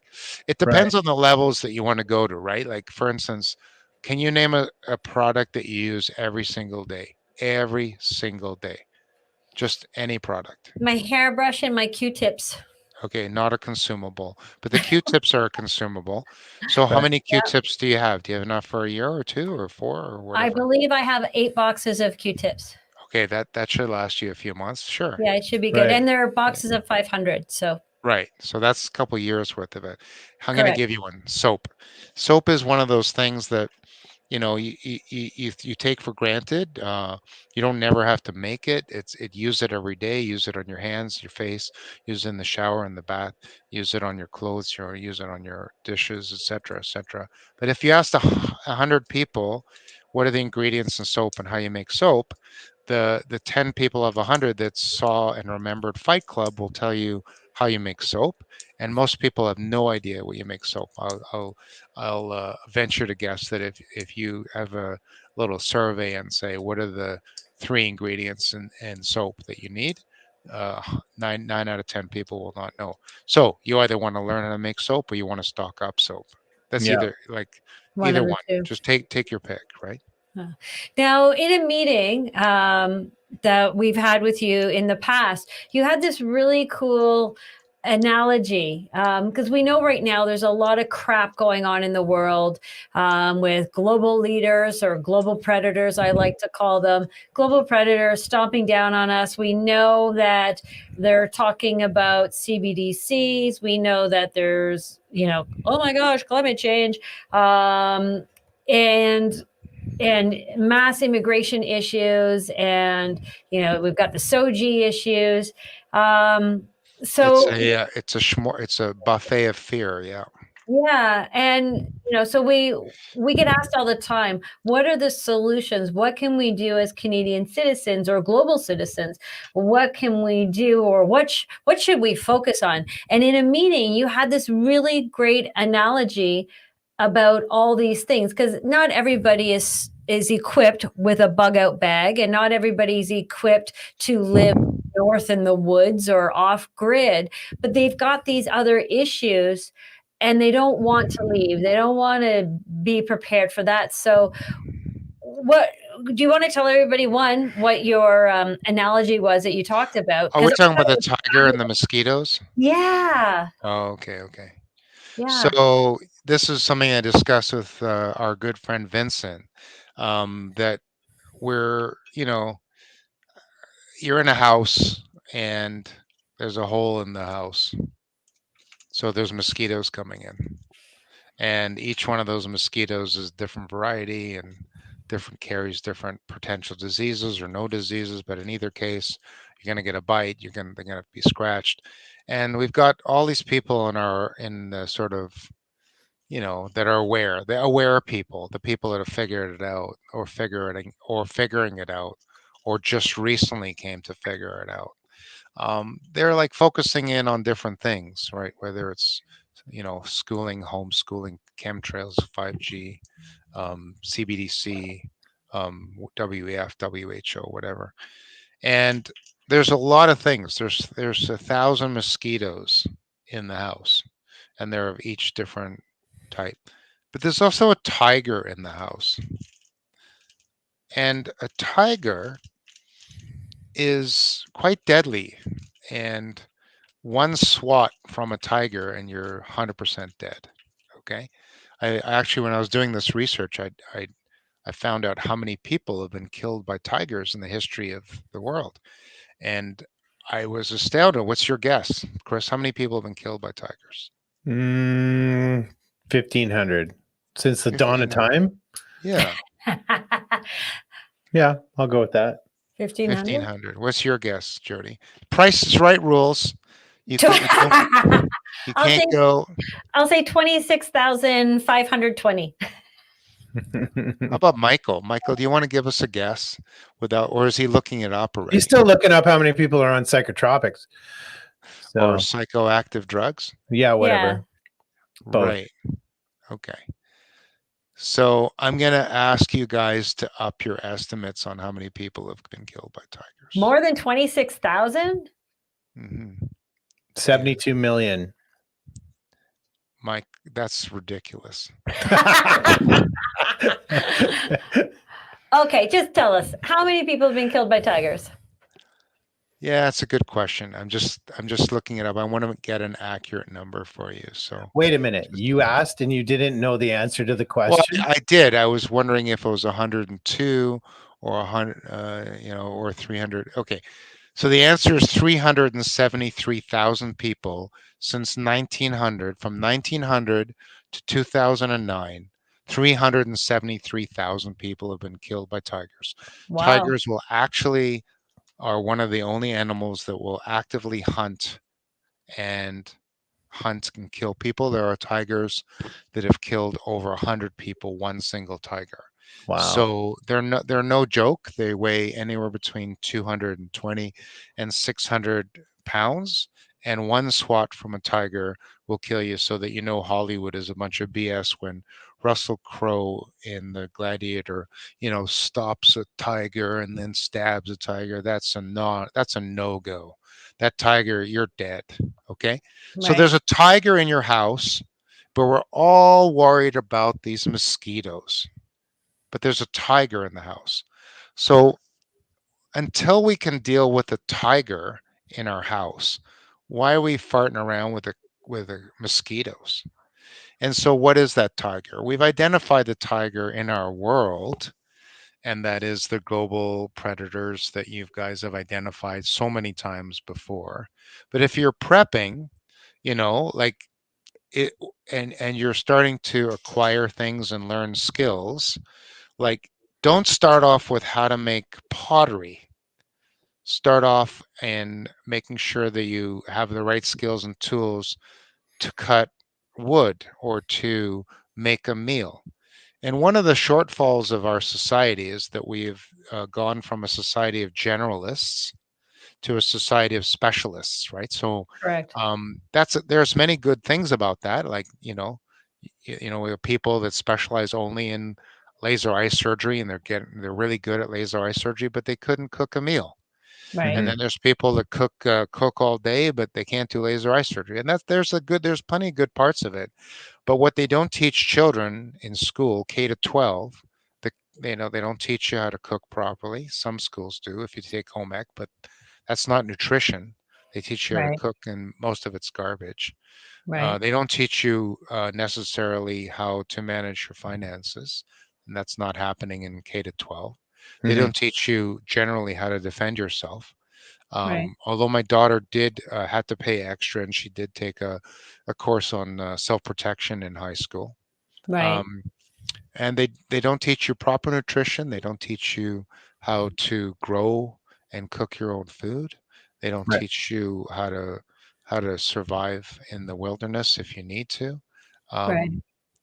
it depends on the levels that you want to go to, right? Like for instance, can you name a product that you use every single day? Every single day. Just any product. My hairbrush and my Q-tips. Okay, not a consumable, but the Q-tips are a consumable. So how many Q-tips do you have? Do you have enough for a year or 2 or 4 or whatever? I believe I have 8 boxes of Q-tips. Okay, that should last you a few months. Sure. Yeah, it should be good. And there are boxes of 500. So right. So that's a couple years worth of it. I'm going to give you one. Soap. Soap is one of those things that you take for granted. You don't never have to make it. Use it every day. Use it on your hands, your face. Use it in the shower, in the bath. Use it on your clothes, or use it on your dishes, etc., etc. But if you asked 100 people, what are the ingredients in soap and how you make soap? The 10 people of 100 that saw and remembered Fight Club will tell you how you make soap, and most people have no idea what you make soap. I'll venture to guess that if you have a little survey and say what are the 3 ingredients in soap that you need, 9 out of 10 people will not know. So you either want to learn how to make soap or you want to stock up soap. That's either one. Just take your pick, right? Now, in a meeting that we've had with you in the past, you had this really cool analogy, because we know right now there's a lot of crap going on in the world, with global leaders or global predators, I like to call them, global predators stomping down on us. We know that they're talking about CBDCs. We know that there's, oh my gosh, climate change, and mass immigration issues, and we've got the SOGI issues. So It's a buffet of fear. Yeah. yeah, and so we get asked all the time, what are the solutions? What can we do as Canadian citizens or global citizens? What can we do, or what should we focus on? And in a meeting, you had this really great analogy about all these things, because not everybody is equipped with a bug out bag, and not everybody's equipped to live north in the woods or off grid, but they've got these other issues and they don't want to leave. They don't want to be prepared for that. So what do you want to tell everybody, one, what your analogy was that you talked about? Are we talking about the tiger and the mosquitoes? Yeah. Oh, okay. Yeah. So this is something I discussed with our good friend Vincent, that we're, you're in a house and there's a hole in the house. So there's mosquitoes coming in. And each one of those mosquitoes is different variety and carries different potential diseases or no diseases. But in either case, you're going to get a bite. They're going to be scratched. And we've got all these people in the sort of, that are aware. The aware people, the people that have figured it out or figuring it out, or just recently came to figure it out. They're like focusing in on different things, right? Whether it's schooling, homeschooling, chemtrails, 5G, CBDC, WEF, WHO, whatever. And there's a lot of things. There's 1,000 mosquitoes in the house, and they're of each different type. But there's also a tiger in the house. And a tiger is quite deadly. And one swat from a tiger and you're 100% dead. Okay. I actually, when I was doing this research, I found out how many people have been killed by tigers in the history of the world. And I was astounded. What's your guess, Chris? How many people have been killed by tigers? 1,500 since the dawn of time. Yeah. Yeah, I'll go with that. 1,500. What's your guess, Jody? Price is Right rules. You can't go. I'll say 26,520. How about Michael? Michael, do you want to give us a guess or is he looking it up already? He's still looking up how many people are on psychotropics. Or psychoactive drugs? Yeah, whatever. Yeah. Right. Okay. So I'm going to ask you guys to up your estimates on how many people have been killed by tigers. More than 26,000? Mm-hmm. 72 million. Mike, that's ridiculous. Okay, just tell us, how many people have been killed by tigers? Yeah, that's a good question. I'm just looking it up. I want to get an accurate number for you. So wait a minute. You asked and you didn't know the answer to the question? Well, I did. I was wondering if it was 102 or 100, or 300. Okay. So the answer is 373,000 people since 1900. From 1900 to 2009, 373,000 people have been killed by tigers. Wow. Tigers are one of the only animals that will actively hunt and kill people. There are tigers that have killed over 100 people, one single tiger. Wow. So they're no joke. They weigh anywhere between 220 and 600 pounds. And one swat from a tiger will kill you, so that Hollywood is a bunch of BS when Russell Crowe in The Gladiator, stops a tiger and then stabs a tiger. That's a no-go. That tiger, you're dead. Okay. Right. So there's a tiger in your house, but we're all worried about these mosquitoes. But there's a tiger in the house. So until we can deal with the tiger in our house, why are we farting around with the mosquitoes? And so what is that tiger? We've identified the tiger in our world, and that is the global predators that you guys have identified so many times before. But if you're prepping, like it, and you're starting to acquire things and learn skills, like don't start off with how to make pottery. Start off and making sure that you have the right skills and tools to cut wood or to make a meal. And one of the shortfalls of our society is that we've gone from a society of generalists to a society of specialists, right? So Correct. there's many good things about that. Like, we have people that specialize only in laser eye surgery, and they're really good at laser eye surgery, but they couldn't cook a meal. Right. And then there's people that cook all day, but they can't do laser eye surgery. And there's plenty of good parts of it. But what they don't teach children in school, K to 12, they don't teach you how to cook properly. Some schools do if you take home ec, but that's not nutrition. They teach you how to Right. cook, and most of it's garbage. Right. They don't teach you necessarily how to manage your finances, and that's not happening in K to 12. They Mhm. don't teach you generally how to defend yourself. Right. Although my daughter did had to pay extra, and she did take a course on self-protection in high school. Right. And they don't teach you proper nutrition. They don't teach you how to grow and cook your own food. They don't Right. teach you how to survive in the wilderness if you need to. Right.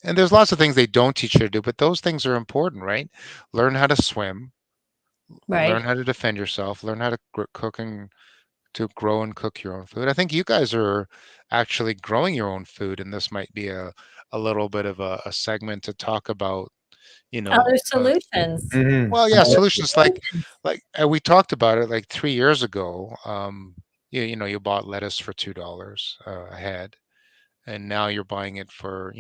And there's lots of things they don't teach you to do, but those things are important, right? Learn how to swim, learn Right. how to defend yourself, learn how to cook and to grow and cook your own food. I think you guys are actually growing your own food, and this might be a little bit of a segment to talk about, Other solutions. Mhm. well, yeah, Well, solutions like we talked about it like 3 years ago. You bought lettuce for $2 a head, and now you're buying it for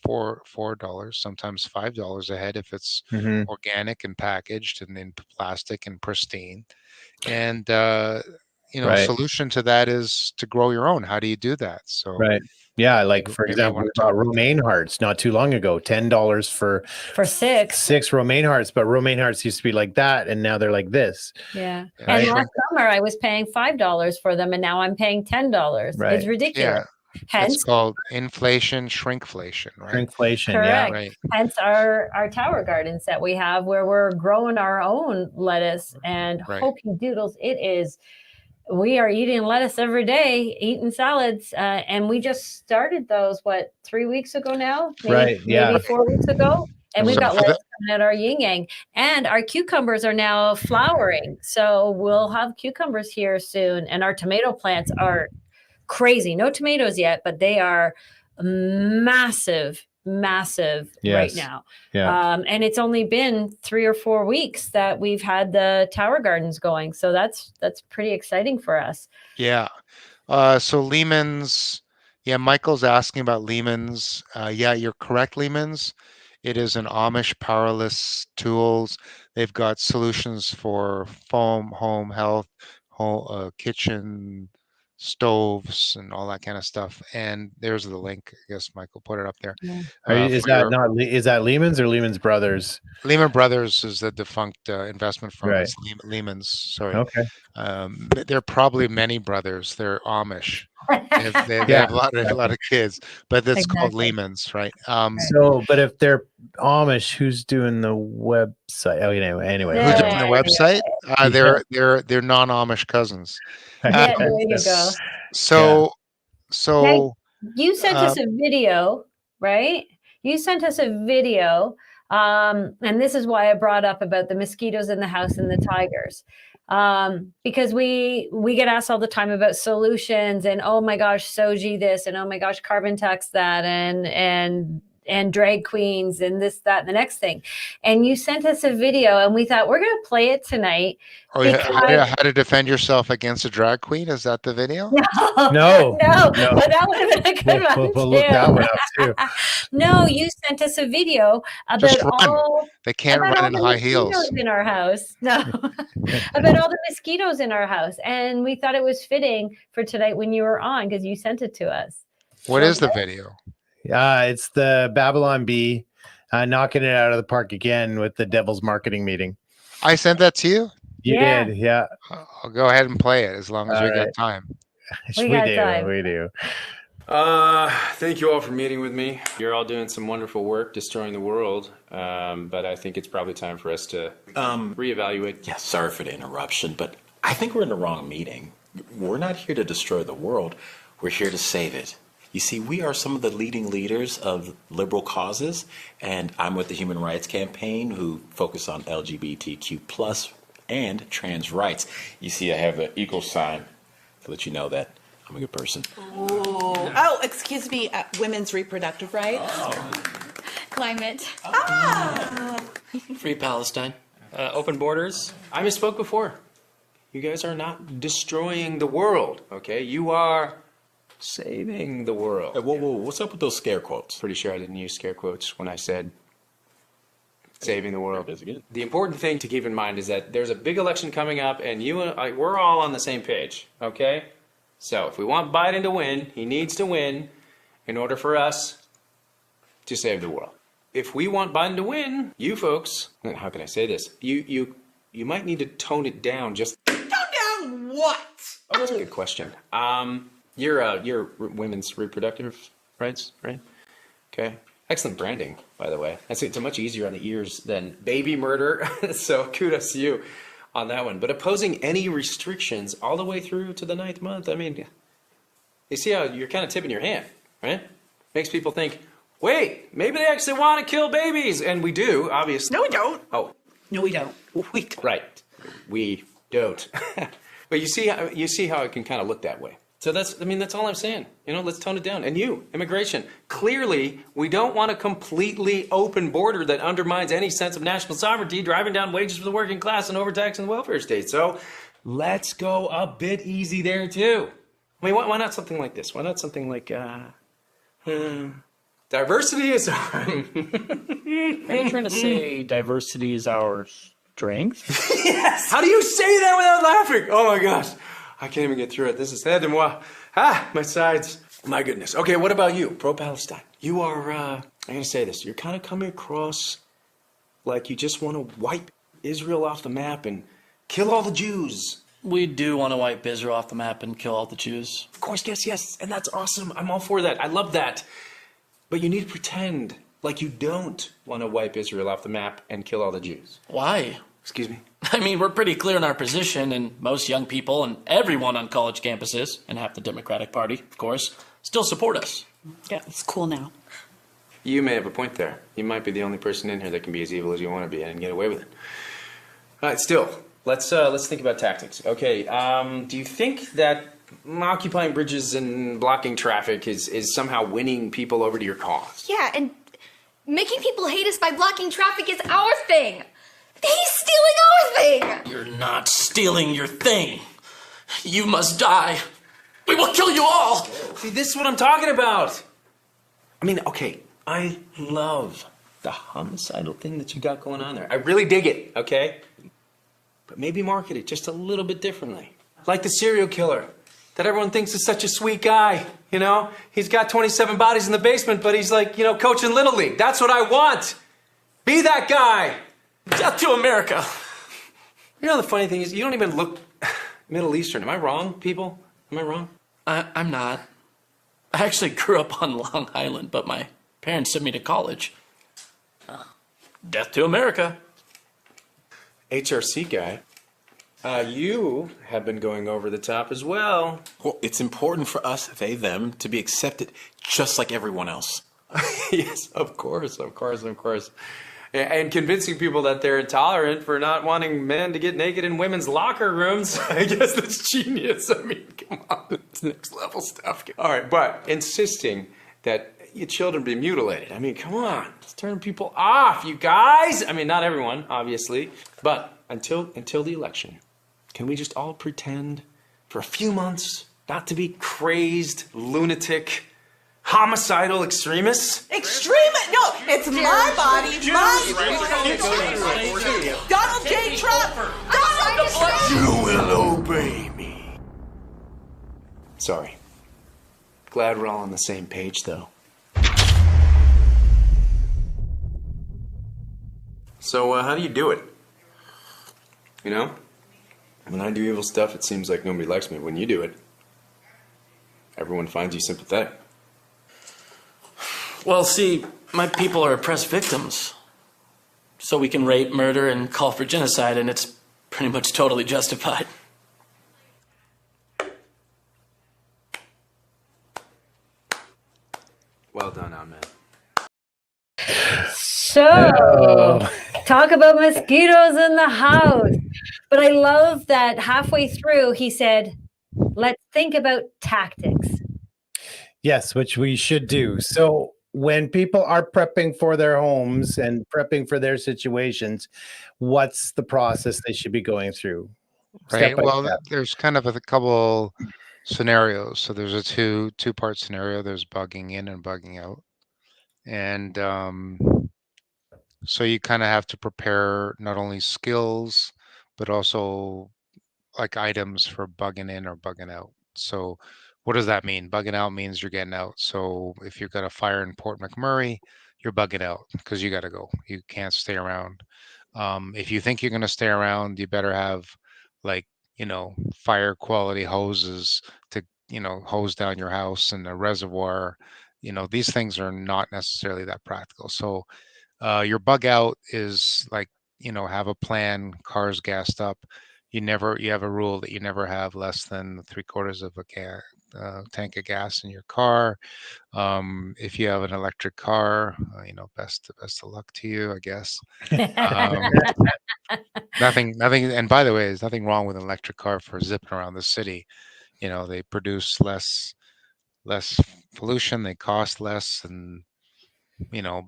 $4, sometimes $5 a head if it's mhm. organic and packaged and in plastic and pristine. And Right. solution to that is to grow your own. How do you do that? So Right. Yeah, like, for maybe you example, want we to talk bought about that. romaine hearts not too long ago, $10 for For 6. 6 romaine hearts, but romaine hearts used to be like that, and now they're like this. Yeah. Yeah, And Right. last summer I was paying $5 for them, and now I'm paying $10. Right. It's ridiculous. Yeah, it's Hence, called inflation, shrinkflation, right? Shrinkflation, yeah. correct. Right. Hence our tower gardens that we have where we're growing our own lettuce, and Right. hokey doodles, we are eating lettuce every day, eating salads, and we just started those 3 weeks ago now, Right, yeah. maybe 4 weeks ago, and we've So got for the lettuce coming at our yin yang, and our cucumbers are now flowering, so we'll have cucumbers here soon, and our tomato plants are crazy. No tomatoes yet, but they are massive right Yes. now. Yeah. And it's only been 3 or 4 weeks that we've had the tower gardens going, so that's pretty exciting for us. Yeah. So Lehman's, yeah, Michael's asking about Lehman's. Yeah, you're correct, Lehman's. It is an Amish powerless tools. They've got solutions for foam, home health, kitchen, stoves, and all that kind of stuff. And there's the link. I guess Michael put it up there. Is For that your not is that Lehman's or Lehman's Brothers? Lehman Brothers is the defunct investment firm. Right. It's Lehman's. Sorry. Okay. There are probably many brothers. They're Amish. They Yeah. have a lot of kids, but it's called Exactly. Lehman's, right? So, but if they're Amish, who's doing the website? Oh, anyway. Yeah. Who's doing the website? They're non-Amish cousins. Yeah, there you go. So You sent us a video, right? You sent us a video, and this is why I brought up about the mosquitoes in the house and the tigers, because we get asked all the time about solutions, and oh my gosh, Soji this, and oh my gosh, Carbon Tex that, and and drag queens and this, that, and the next thing. And you sent us a video, and we thought we're going to play it tonight. Oh, yeah. How to defend yourself against a drag queen? Is that the video? No. But that would have been a good one. We'll look that one up too. No, you sent us a video Just about run. all. They can't about run all in the high heels. mosquitoes in our house. No, about all the mosquitoes in our house, and we thought it was fitting for tonight when you were on because you sent it to us. What is the video? It's the Babylon Bee knocking it out of the park again with the Devil's Marketing Meeting. I sent that to you? You Yeah. did, yeah. I'll go ahead and play it as long as All we right. got time. We got time. We do. Thank you all for meeting with me. You're all doing some wonderful work destroying the world, but I think it's probably time for us to reevaluate. Yeah, sorry for the interruption, but I think we're in the wrong meeting. We're not here to destroy the world. We're here to save it. You see, we are some of the leading leaders of liberal causes, and I'm with the Human Rights Campaign, who focus on LGBTQ+ and trans rights. You see, I have the equal sign to let you know that I'm a good person. Oh, excuse me, women's reproductive rights. Climate. Free Palestine. Open borders. I misspoke before. You guys are not destroying the world, okay? You are saving the world. Whoa, what's up with those scare quotes? Pretty sure I didn't use scare quotes when I said saving the world. That's good. The important thing to keep in mind is that there's a big election coming up, and you and I, we're all on the same page, okay? So if we want Biden to win, he needs to win in order for us to save the world. If we want Biden to win, you folks, how can I say this? You might need to tone it down just. Tone down what? Oh, that's a good question. You're women's reproductive rights, right? Okay. Excellent branding, by the way. It's much easier on the ears than baby murder. So kudos to you on that one. But opposing any restrictions all the way through to the 9th month, I mean, you see how you're kind of tipping your hand, right? Makes people think, wait, maybe they actually want to kill babies. And we do, obviously. No, we don't. Oh, No, we don't. right. We don't. But you see how it can kind of look that way. So that's all I'm saying. Let's tone it down. And you, immigration, clearly we don't want a completely open border that undermines any sense of national sovereignty, driving down wages for the working class and overtaxing the welfare state. So let's go a bit easy there too. I mean, why not something like this? Why not something like diversity is our... Are you trying to say diversity is our strength? Yes! How do you say that without laughing? Oh my gosh. I can't even get through it. This is head and moi. My sides. My goodness. Okay, what about you? Pro-Palestine. You are, I'm going to say this. You're kind of coming across like you just want to wipe Israel off the map and kill all the Jews. We do want to wipe Israel off the map and kill all the Jews. Of course, yes. And that's awesome. I'm all for that. I love that. But you need to pretend like you don't want to wipe Israel off the map and kill all the Jews. Why? Excuse me? I mean, we're pretty clear in our position, and most young people and everyone on college campuses, and half the Democratic Party, of course, still support us. Yeah, it's cool now. You may have a point there. You might be the only person in here that can be as evil as you want to be and get away with it. All right, still, let's think about tactics. Okay, do you think that occupying bridges and blocking traffic is somehow winning people over to your cause? Yeah, and making people hate us by blocking traffic is our thing. He's stealing our thing. You're not stealing your thing. You must die. We will kill you all. See, this is what I'm talking about. I mean, okay, I love the homicidal thing that you got going on there. I really dig it, okay? But maybe market it just a little bit differently. Like the serial killer that everyone thinks is such a sweet guy, He's got 27 bodies in the basement, but he's like, coaching Little League. That's what I want. Be that guy. Death to America. The funny thing is, you don't even look Middle Eastern. Am I wrong, people? Am I wrong? I'm not. I actually grew up on Long Island, but my parents sent me to college. Death to America. HRC guy, you have been going over the top as well. Well, it's important for us, they, them, to be accepted just like everyone else. Yes, of course. And convincing people that they're intolerant for not wanting men to get naked in women's locker rooms. I guess that's genius. I mean, come on, it's next level stuff. All right, but insisting that your children be mutilated. I mean, come on, let's turn people off, you guys. I mean, not everyone, obviously, but until the election, can we just all pretend for a few months not to be crazed, lunatic, homicidal extremists? Extremist? No, it's my body, my Donald J. Trump. Donald Trump. You will obey me. Sorry. Glad we're all on the same page, though. So, how do you do it? You know? When I do evil stuff, it seems like nobody likes me. When you do it, everyone finds you sympathetic. Well, see, my people are oppressed victims. So we can rape, murder, and call for genocide, and it's pretty much totally justified. Well done, man. So, talk about mosquitoes in the house. But I love that halfway through he said, let's think about tactics. Yes, which we should do. So when people are prepping for their homes and prepping for their situations, what's the process they should be going through? Right. Step by Well, step. there's kind of a couple scenarios. So there's a two-part scenario. There's bugging in and bugging out. And so you kind of have to prepare not only skills, but also like items for bugging in or bugging out. So what does that mean? Bugging out means you're getting out. So if you've got a fire in Port McMurray, you're bugging out because you got to go. You can't stay around. If you think you're going to stay around, you better have like, fire quality hoses to, hose down your house and a reservoir. These things are not necessarily that practical. So your bug out is like, have a plan, cars gassed up. You have a rule that you never have less than 3/4 of a tank of gas in your car. If you have an electric car, best of luck to you, I guess. Nothing. And by the way, there's nothing wrong with an electric car for zipping around the city. They produce less pollution, they cost less, and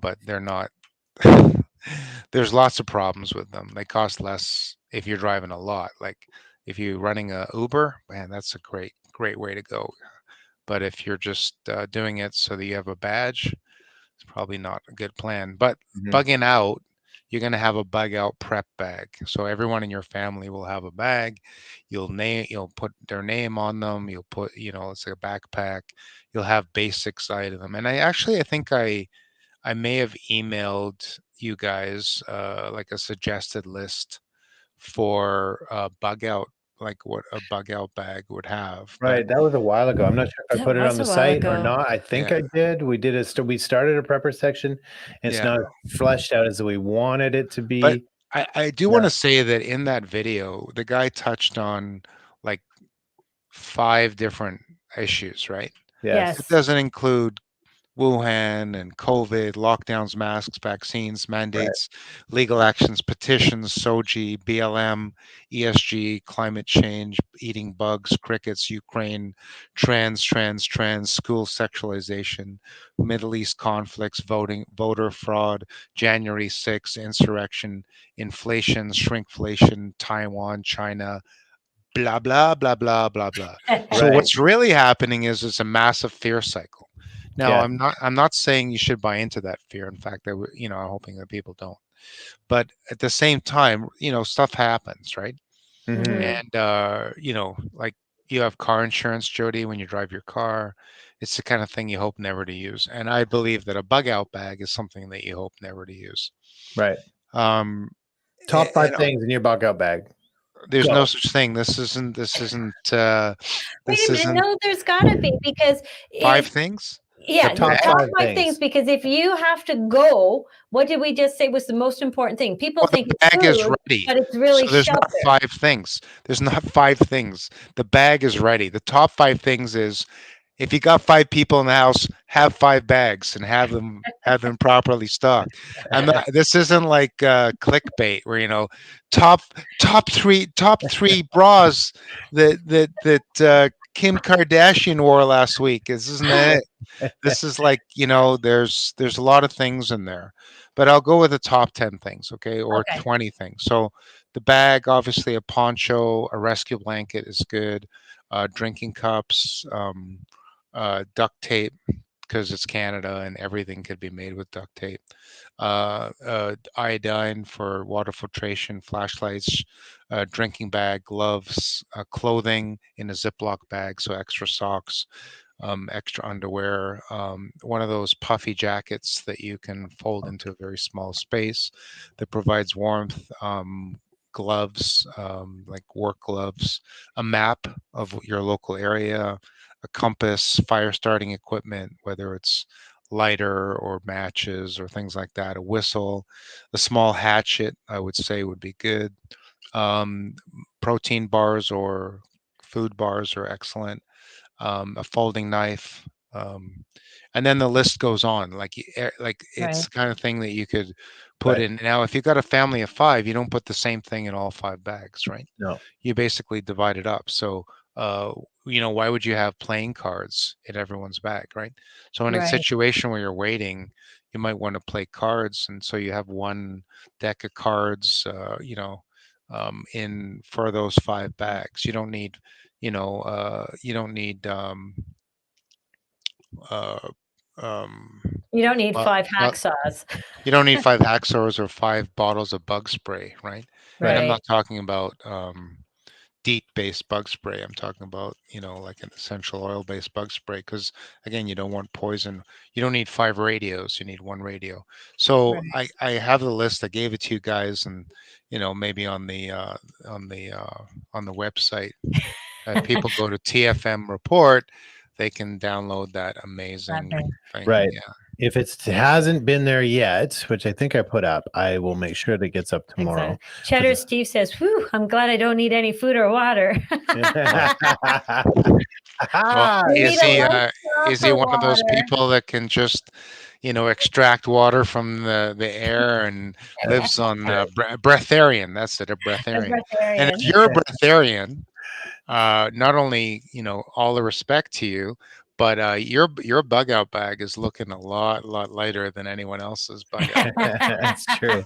but they're not. There's lots of problems with them. They cost less if you're driving a lot. Like if you're running a Uber, man, that's a great way to go. But if you're just doing it so that you have a badge, it's probably not a good plan. But bugging out, you're going to have a bug out prep bag. So everyone in your family will have a bag. You'll put their name on them. You'll put, it's like a backpack. You'll have basics side of them. And I think I may have emailed you guys like a suggested list for bug out, like what a bug out bag would have. Right, that was a while ago. I'm not sure if I put it on the site or not. I think I did. We started a prepper section, and it's not fleshed out as we wanted it to be. But I do want to say that in that video, the guy touched on like 5 different issues, right? Yes. It doesn't include Wuhan and COVID, lockdowns, masks, vaccines, mandates, legal actions, petitions, SOGI, BLM, ESG, climate change, eating bugs, crickets, Ukraine, trans, school sexualization, Middle East conflicts, voter fraud, January 6th, insurrection, inflation, shrinkflation, Taiwan, China, blah, blah, blah, blah, blah, blah. So what's really happening is it's a massive fear cycle. Now, I'm not saying you should buy into that fear. In fact, I'm hoping that people don't. But at the same time, stuff happens, right? And like you have car insurance, Jody, when you drive your car. It's the kind of thing you hope never to use. And I believe that a bug out bag is something that you hope never to use. Right. Top 5 things in your bug out bag. There's no such thing. This isn't. Wait a minute. No, there's got to be, because 5 things. Yeah, top 5 things. Because if you have to go, what did we just say was the most important thing? People think the bag is ready, but it's really so there's not 5 things. There's not 5 things. The bag is ready. The top 5 things is, if you got 5 people in the house, have 5 bags and have them properly stocked. And this isn't like clickbait where top three bras that Kim Kardashian wore last week. Isn't it? This is like, there's a lot of things in there, but I'll go with the top 10 things, okay, or Okay. 20 things. So the bag, obviously, a poncho, a rescue blanket is good, drinking cups, duct tape, because it's Canada and everything could be made with duct tape. Iodine for water filtration, flashlights, drinking bag, gloves, clothing in a Ziploc bag, so extra socks, extra underwear, one of those puffy jackets that you can fold into a very small space that provides warmth, gloves, like work gloves, a map of your local area, a compass, fire starting equipment, whether it's lighter or matches or things like that, a whistle, a small hatchet, I would say would be good. Protein bars or food bars are excellent. A folding knife, and then the list goes on. Like it's Right. the kind of thing that you could put Right. in. Now, if you've got a family of 5, you don't put the same thing in all 5 bags, right? No. You basically divide it up. So, why would you have playing cards in everyone's bag, right? So in a Right. situation where you're waiting, you might want to play cards, and so you have one deck of cards, in for those 5 bags. You don't need, you don't need uh, um, You don't need well, 5 well, hacksaws. you don't need 5 hacksaws or 5 bottles of bug spray, right? And I'm Right. not talking about DEET-based bug spray. I'm talking about, like an essential oil-based bug spray, because again, you don't want poison. You don't need 5 radios. You need 1 radio. So Right. I have the list. I gave it to you guys, and maybe on the website. If people go to TFM report, they can download that amazing Okay. thing. Right. Yeah. If it hasn't been there yet, which I think I put up, I will make sure that it gets up tomorrow. Exactly. Cheddar Steve says, "Whew, I'm glad I don't need any food or water." Well, We is need a he lunch is for he one of those water. people that can just extract water from the air and lives on breatharian? That's it, a A breatharian. And if breatharian. you're a breatharian, not only all the respect to you, but your bug out bag is looking a lot lighter than anyone else's bug out. That's true.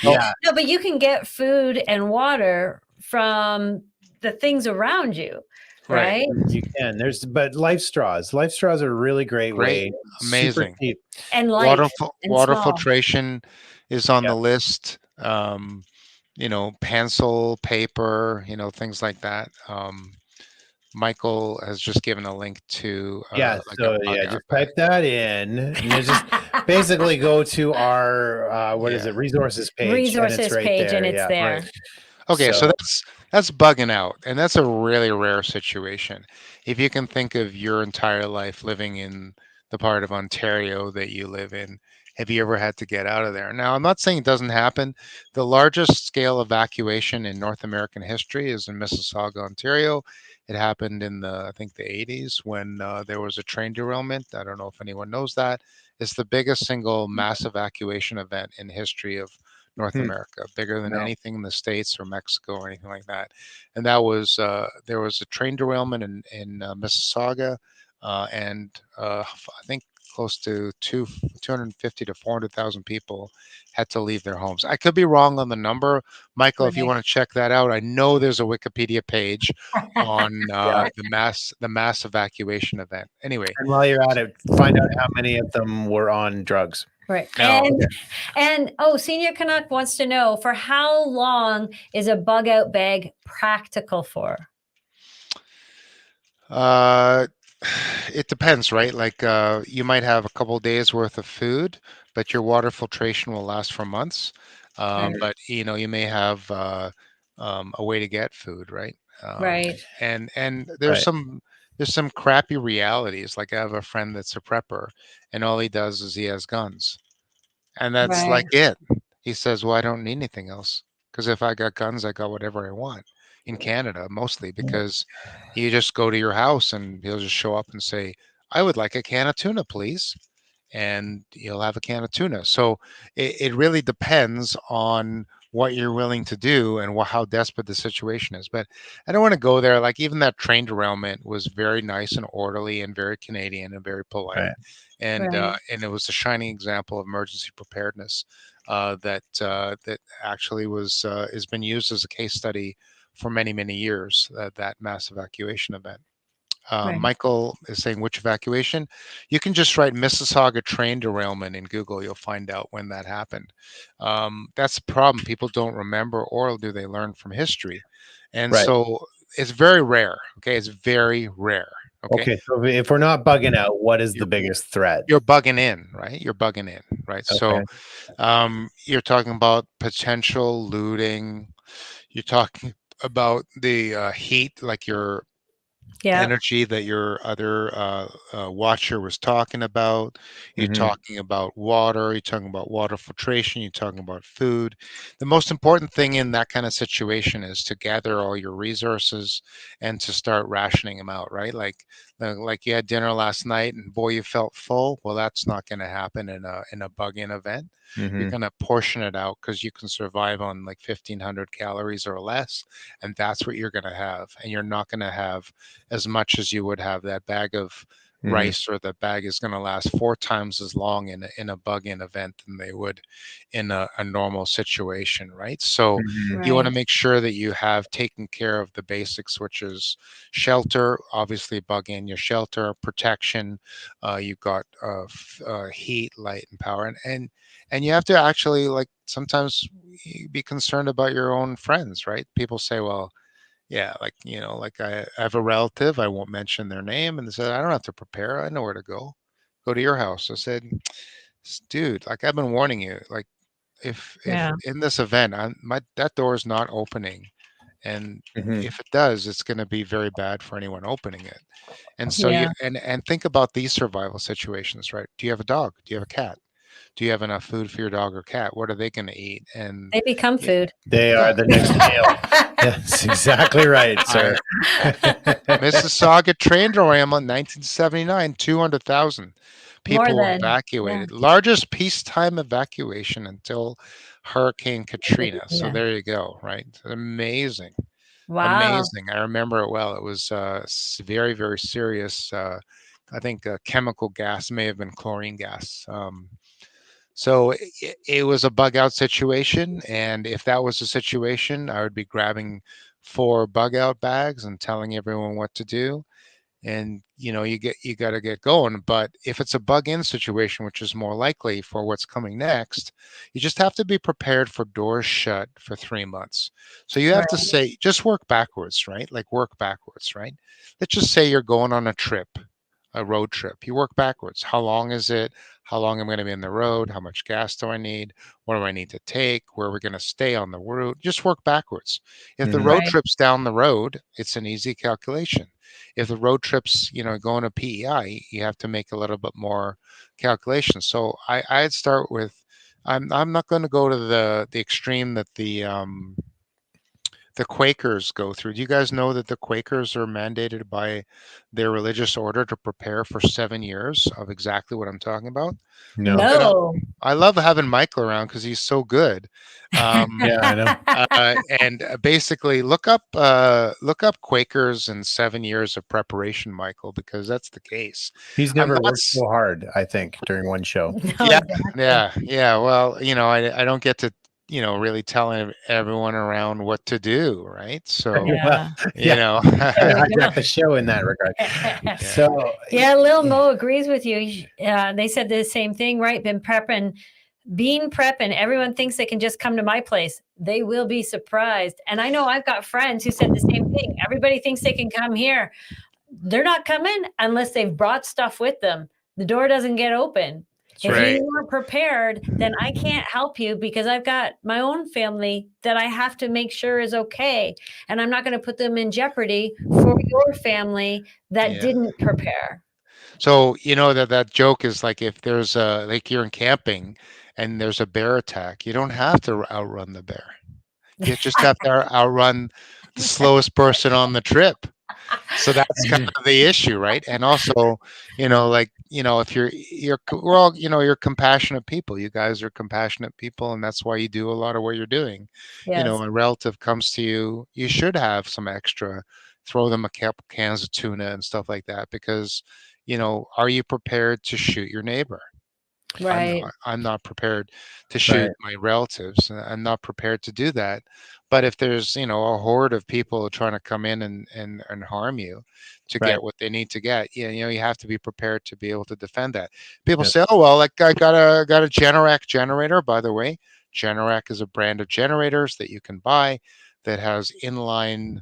Yeah. No, but you can get food and water from the things around you, right? You can. But life straws. Life straws are a really great way. Amazing. Super cheap. And light and water small. filtration is on the Yep. list. Pencil, paper, things like that. Michael has just given a link to just type that in, and just basically go to our resources page, Resources and it's right page, there. and it's there. Right. Okay, so that's bugging out, and that's a really rare situation. If you can think of your entire life living in the part of Ontario that you live in, have you ever had to get out of there? Now, I'm not saying it doesn't happen. The largest scale evacuation in North American history is in Mississauga, Ontario. It happened in I think the 80s when there was a train derailment. I don't know if anyone knows that. It's the biggest single mass evacuation event in history of North America, bigger than anything in the States or Mexico or anything like that. And that was there was a train derailment in Mississauga, and I think close to 250 to 400,000 people had to leave their homes. I could be wrong on the number, Michael. If you want to check that out, I know there's a Wikipedia page on the mass evacuation event. Anyway, and while you're at it, find out how many of them were on drugs. Right. No. And Senior Canuck wants to know, for how long is a bug out bag practical for? It depends, right? Like you might have a couple days worth of food, but your water filtration will last for months. But you may have a way to get food, right? Right. And there's some crappy realities. Like I have a friend that's a prepper, and all he does is he has guns, and that's like it. He says, "Well, I don't need anything else, because if I got guns, I got whatever I want." In Canada, mostly because you just go to your house and he'll just show up and say, "I would like a can of tuna, please," and you'll have a can of tuna. So it really depends on what you're willing to do and how desperate the situation is. But I don't want to go there. Like even that train derailment was very nice and orderly and very Canadian and very polite. Right. And it was a shining example of emergency preparedness that actually has been used as a case study for many years. That mass evacuation event. Michael is saying which evacuation. You can just write Mississauga train derailment in Google. You'll find out when that happened. That's the problem. People don't remember, or do they learn from history? And so it's very rare. Okay, it's very rare. Okay, so if we're not bugging out, what is the biggest threat? You're bugging in, right? You're bugging in, right? Okay. So you're talking about potential looting. You're talking about the heat, like your energy that your other watcher was talking about. You're talking about water. You're talking about water filtration. You're talking about food. The most important thing in that kind of situation is to gather all your resources and to start rationing them out, right? Like you had dinner last night and boy, you felt full. Well, that's not going to happen in a bug-in event. You're going to portion it out because you can survive on like 1,500 calories or less, and that's what you're going to have. And you're not going to have as much as you would have. That bag of rice or the bag is going to last 4 times as long in a bug-in event than they would in a normal situation, right? So you want to make sure that you have taken care of the basics, which is shelter, obviously bug-in your shelter, protection. You've got heat, light, and power, and you have to actually, like, sometimes be concerned about your own friends, right? People say, well, yeah, like, like I have a relative, I won't mention their name, and they said, I don't have to prepare. I know where to go. Go to your house. I said, dude, like I've been warning you, like if in this event, that door is not opening. And if it does, it's going to be very bad for anyone opening it. And so and think about these survival situations, right? Do you have a dog? Do you have a cat? Do you have enough food for your dog or cat? What are they going to eat? And they become food. They are the next meal. That's exactly right, sir. Mississauga train derailment, 1979, 200,000 people were evacuated. Largest peacetime evacuation until Hurricane Katrina. So there you go, right? Amazing. Wow. Amazing. I remember it well. It was very, very serious. I think chemical gas, may have been chlorine gas. So it was a bug out situation. And if that was the situation, I would be grabbing 4 bug out bags and telling everyone what to do. And, you got to get going. But if it's a bug in situation, which is more likely for what's coming next, you just have to be prepared for doors shut for 3 months. So you have to say, just work backwards, right? Like work backwards, right? Let's just say you're going on a trip, a road trip. You work backwards. How long is it? How long am I going to be on the road? How much gas do I need? What do I need to take? Where are we going to stay on the route? Just work backwards. If the road trip's down the road, it's an easy calculation. If the road trip's, going to PEI, you have to make a little bit more calculations. So I'd start with, I'm not going to go to the extreme that the Quakers go through. Do you guys know that the Quakers are mandated by their religious order to prepare for 7 years of exactly what I'm talking about? No. I love having Michael around because he's so good. Yeah, I know. And basically, look up Quakers and 7 years of preparation, Michael, because that's the case. He's never worked so hard, I think, during one show. No, yeah. Well, I don't get to really telling everyone around what to do, right? So I got the show in that regard. So Lil Mo agrees with you. They said the same thing, right? Bean prepping. Everyone thinks they can just come to my place. They will be surprised. And I know I've got friends who said the same thing. Everybody thinks they can come here. They're not coming unless they've brought stuff with them. The door doesn't get open. If you weren't prepared, then I can't help you because I've got my own family that I have to make sure is okay. And I'm not going to put them in jeopardy for your family that didn't prepare. So, that joke is like if there's like you're in camping and there's a bear attack, you don't have to outrun the bear. You just have to outrun the slowest person on the trip. So that's kind of the issue, right? And also, if we're all, you're compassionate people. You guys are compassionate people, and that's why you do a lot of what you're doing. Yes. A relative comes to you, you should have some extra, throw them a couple cans of tuna and stuff like that, because, are you prepared to shoot your neighbor? Right. I'm not prepared to shoot my relatives. I'm not prepared to do that. But if there's, a horde of people trying to come in and harm you to get what they need to get, you have to be prepared to be able to defend that. People say, oh, well, like I got a Generac generator. By the way, Generac is a brand of generators that you can buy that has inline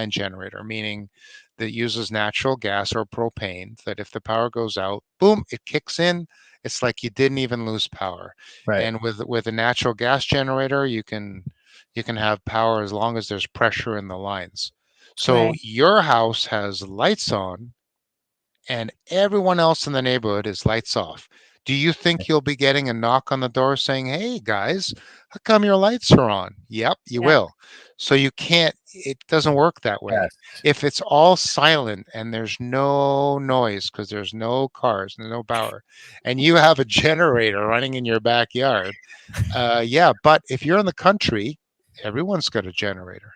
generator, meaning that uses natural gas or propane, that if the power goes out, boom, it kicks in. It's like you didn't even lose power. Right. And with a natural gas generator, you can have power as long as there's pressure in the lines. So your house has lights on and everyone else in the neighborhood is lights off. Do you think you'll be getting a knock on the door saying, hey guys, how come your lights are on? Yep, you will. So you can't, it doesn't work that way. Yes. If it's all silent and there's no noise because there's no cars, no power, and you have a generator running in your backyard, but if you're in the country, everyone's got a generator.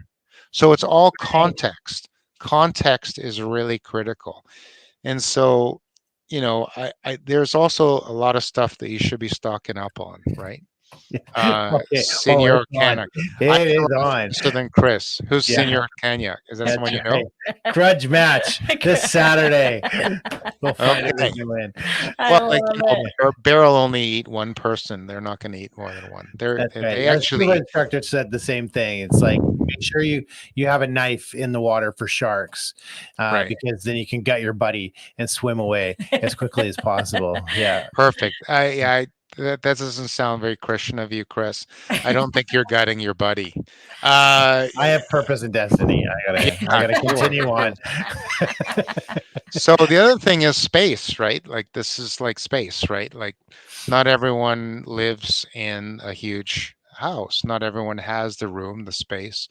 So it's all context. Context is really critical. And so, there's also a lot of stuff that you should be stocking up on, right? Senior Cognac. It is on. So then Chris, who's Senior Cognac? Is that someone you know? Grudge match this Saturday. We'll find out who win. Well, Bear will only eat one person. They're not going to eat more than one. They actually. The instructor said the same thing. It's like, make sure you have a knife in the water for sharks, because then you can gut your buddy and swim away as quickly as possible. Yeah, perfect. That doesn't sound very Christian of you, Chris. I don't think you're gutting your buddy. I have purpose and destiny. I gotta continue on. So the other thing is space, right? Like this is like space, right? Like not everyone lives in a huge house. Not everyone has the room, the space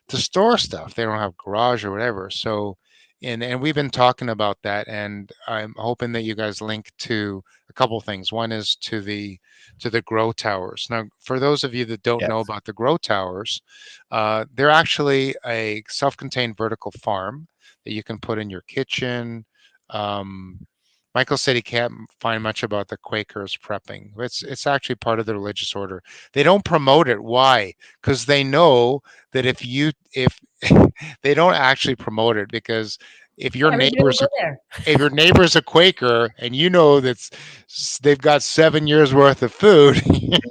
to store stuff. They don't have a garage or whatever. So, and we've been talking about that, and I'm hoping that you guys link to a couple of things. One is to the grow towers. Now, for those of you that don't know about the grow towers, they're actually a self-contained vertical farm that you can put in your kitchen. Michael said he can't find much about the Quakers prepping. It's actually part of the religious order. They don't promote it. Why? Because they know that if they don't actually promote it, because if your neighbor's a Quaker and you know that they've got 7 years worth of food,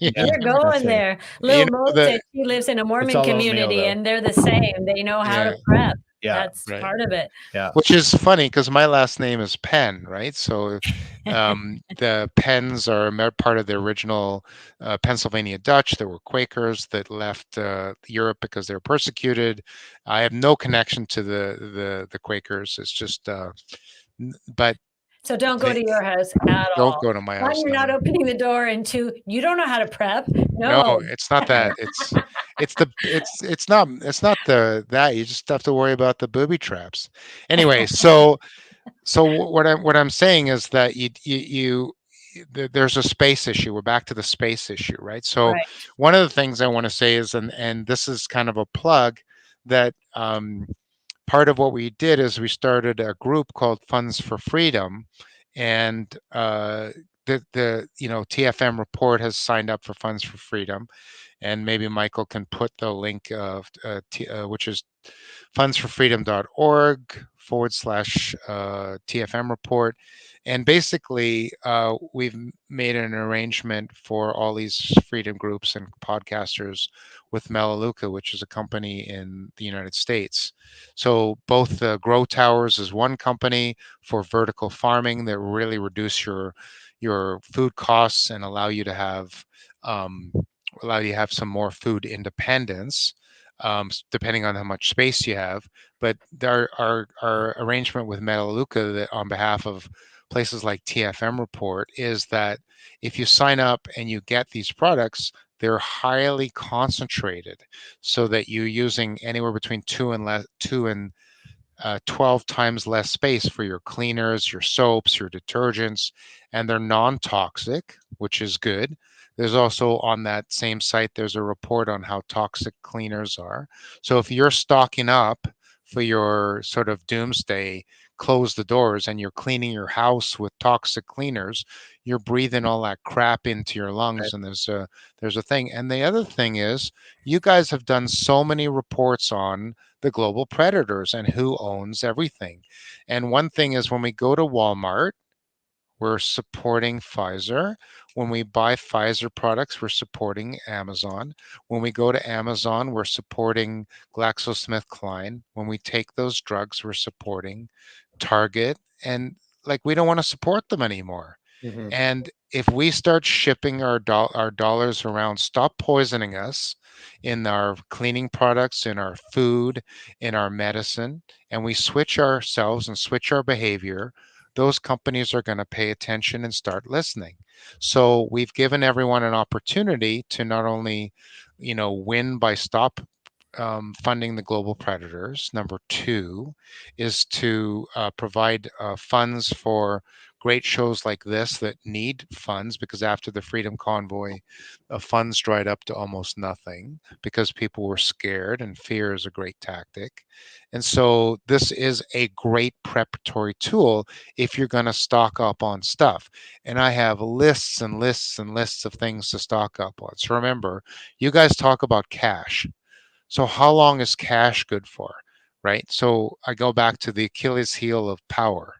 you're going there. Lil Mo said she lives in a Mormon community and they're the same. They know how to prep. Yeah, that's part of it. Yeah, which is funny because my last name is Penn, right? So the Penns are part of the original Pennsylvania Dutch. There were Quakers that left Europe because they were persecuted. I have no connection to the Quakers. It's just, but. So don't go to your house at all. Don't go to my house. One, you're not opening the door, and two, you don't know how to prep. No, it's not that. It's not that. You just have to worry about the booby traps. Anyway, so what I'm saying is that there's a space issue. We're back to the space issue, right? So one of the things I want to say is, and this is kind of a plug, that part of what we did is we started a group called Funds for Freedom, and the TFM report has signed up for Funds for Freedom, and maybe Michael can put the link of which is fundsforfreedom.org/TFM report. And basically, we've made an arrangement for all these freedom groups and podcasters with Melaleuca, which is a company in the United States. So both the Grow Towers is one company for vertical farming that really reduce your food costs and allow you to have some more food independence, depending on how much space you have. But our arrangement with Melaleuca, that on behalf of places like TFM Report, is that if you sign up and you get these products, they're highly concentrated, so that you're using anywhere between 2 and 12 times less space for your cleaners, your soaps, your detergents, and they're non-toxic, which is good. There's also on that same site, there's a report on how toxic cleaners are. So if you're stocking up for your sort of doomsday, close the doors, and you're cleaning your house with toxic cleaners, you're breathing all that crap into your lungs, and there's a thing. And the other thing is, you guys have done so many reports on the global predators and who owns everything. And one thing is, when we go to Walmart, we're supporting Pfizer. When we buy Pfizer products, we're supporting Amazon. When we go to Amazon, we're supporting GlaxoSmithKline. When we take those drugs, we're supporting Target. And like, we don't want to support them anymore. Mhm. And if we start shipping our dollars around, stop poisoning us in our cleaning products, in our food, in our medicine, and we switch ourselves and switch our behavior, those companies are going to pay attention and start listening. So we've given everyone an opportunity to not only, win by stop funding the global predators. Number two is to provide funds for great shows like this that need funds, because after the Freedom Convoy, funds dried up to almost nothing because people were scared, and fear is a great tactic. And so this is a great preparatory tool if you're going to stock up on stuff. And I have lists and lists and lists of things to stock up on. So remember, you guys talk about cash. So how long is cash good for, right? So I go back to the Achilles heel of power.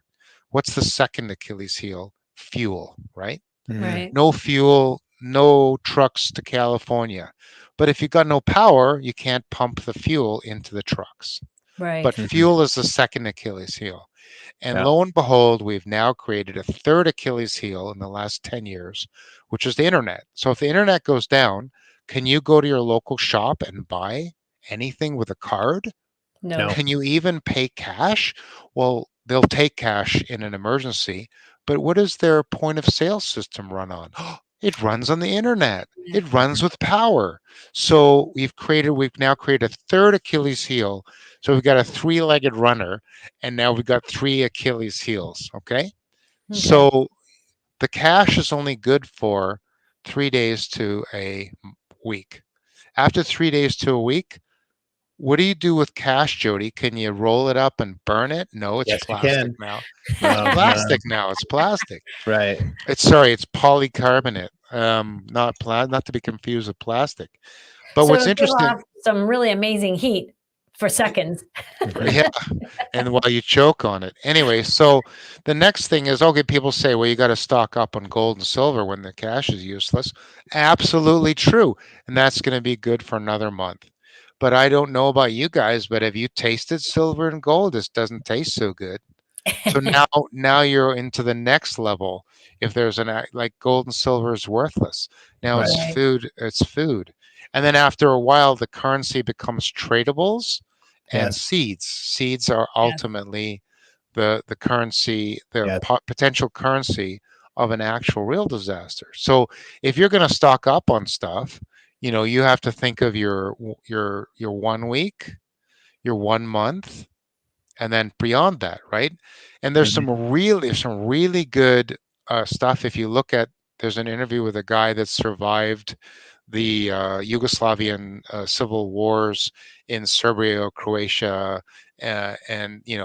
What's the second Achilles heel? Fuel, right? Right. No fuel, no trucks to California. But if you've got no power, you can't pump the fuel into the trucks. Right. But fuel is the second Achilles heel. And Yeah. lo and behold, we've now created a third Achilles heel in the last 10 years, which is the internet. So if the internet goes down, can you go to your local shop and buy anything with a card? No. Can you even pay cash? Well, they'll take cash in an emergency, but what does their point of sale system run on? It runs on the internet. It runs with power. So we've now created a third Achilles heel. So we've got a three-legged runner, and now we've got three Achilles heels. Okay. So the cash is only good for 3 days to a week. After 3 days to a week, what do you do with cash, Jody? Can you roll it up and burn it? No, it's Yes, you plastic can. now. No, Plastic now. It's plastic. Right. It's polycarbonate. Not to be confused with plastic. But So what's it'll give interesting, off some really amazing heat for seconds. yeah, and while you choke on it. Anyway, so the next thing is, okay, people say, well, you got to stock up on gold and silver when the cash is useless. Absolutely true. And that's going to be good for another month. But I don't know about you guys, but have you tasted silver and gold? This doesn't taste so good. So now you're into the next level. If there's like gold and silver is worthless. Now it's Right. food. It's food. And then after a while, the currency becomes tradables and Yes. seeds. Seeds are ultimately the currency, the Yeah. potential currency of an actual real disaster. So if you're going to stock up on stuff, you have to think of your 1 week, your 1 month, and then beyond that, right? And there's some really good stuff. If you look at, there's an interview with a guy that survived the Yugoslavian civil wars in Serbia, Croatia, and in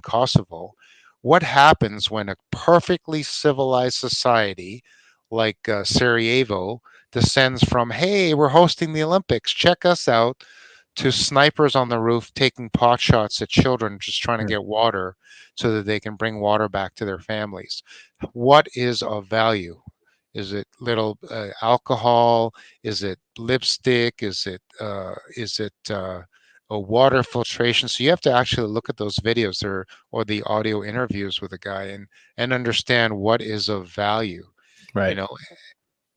Kosovo. What happens when a perfectly civilized society like Sarajevo descends from, hey, we're hosting the Olympics, check us out, to snipers on the roof taking pot shots at children just trying to get water so that they can bring water back to their families? What is of value? Is it little alcohol? Is it lipstick? Is it a water filtration? So you have to actually look at those videos or the audio interviews with a guy and understand what is of value. Right.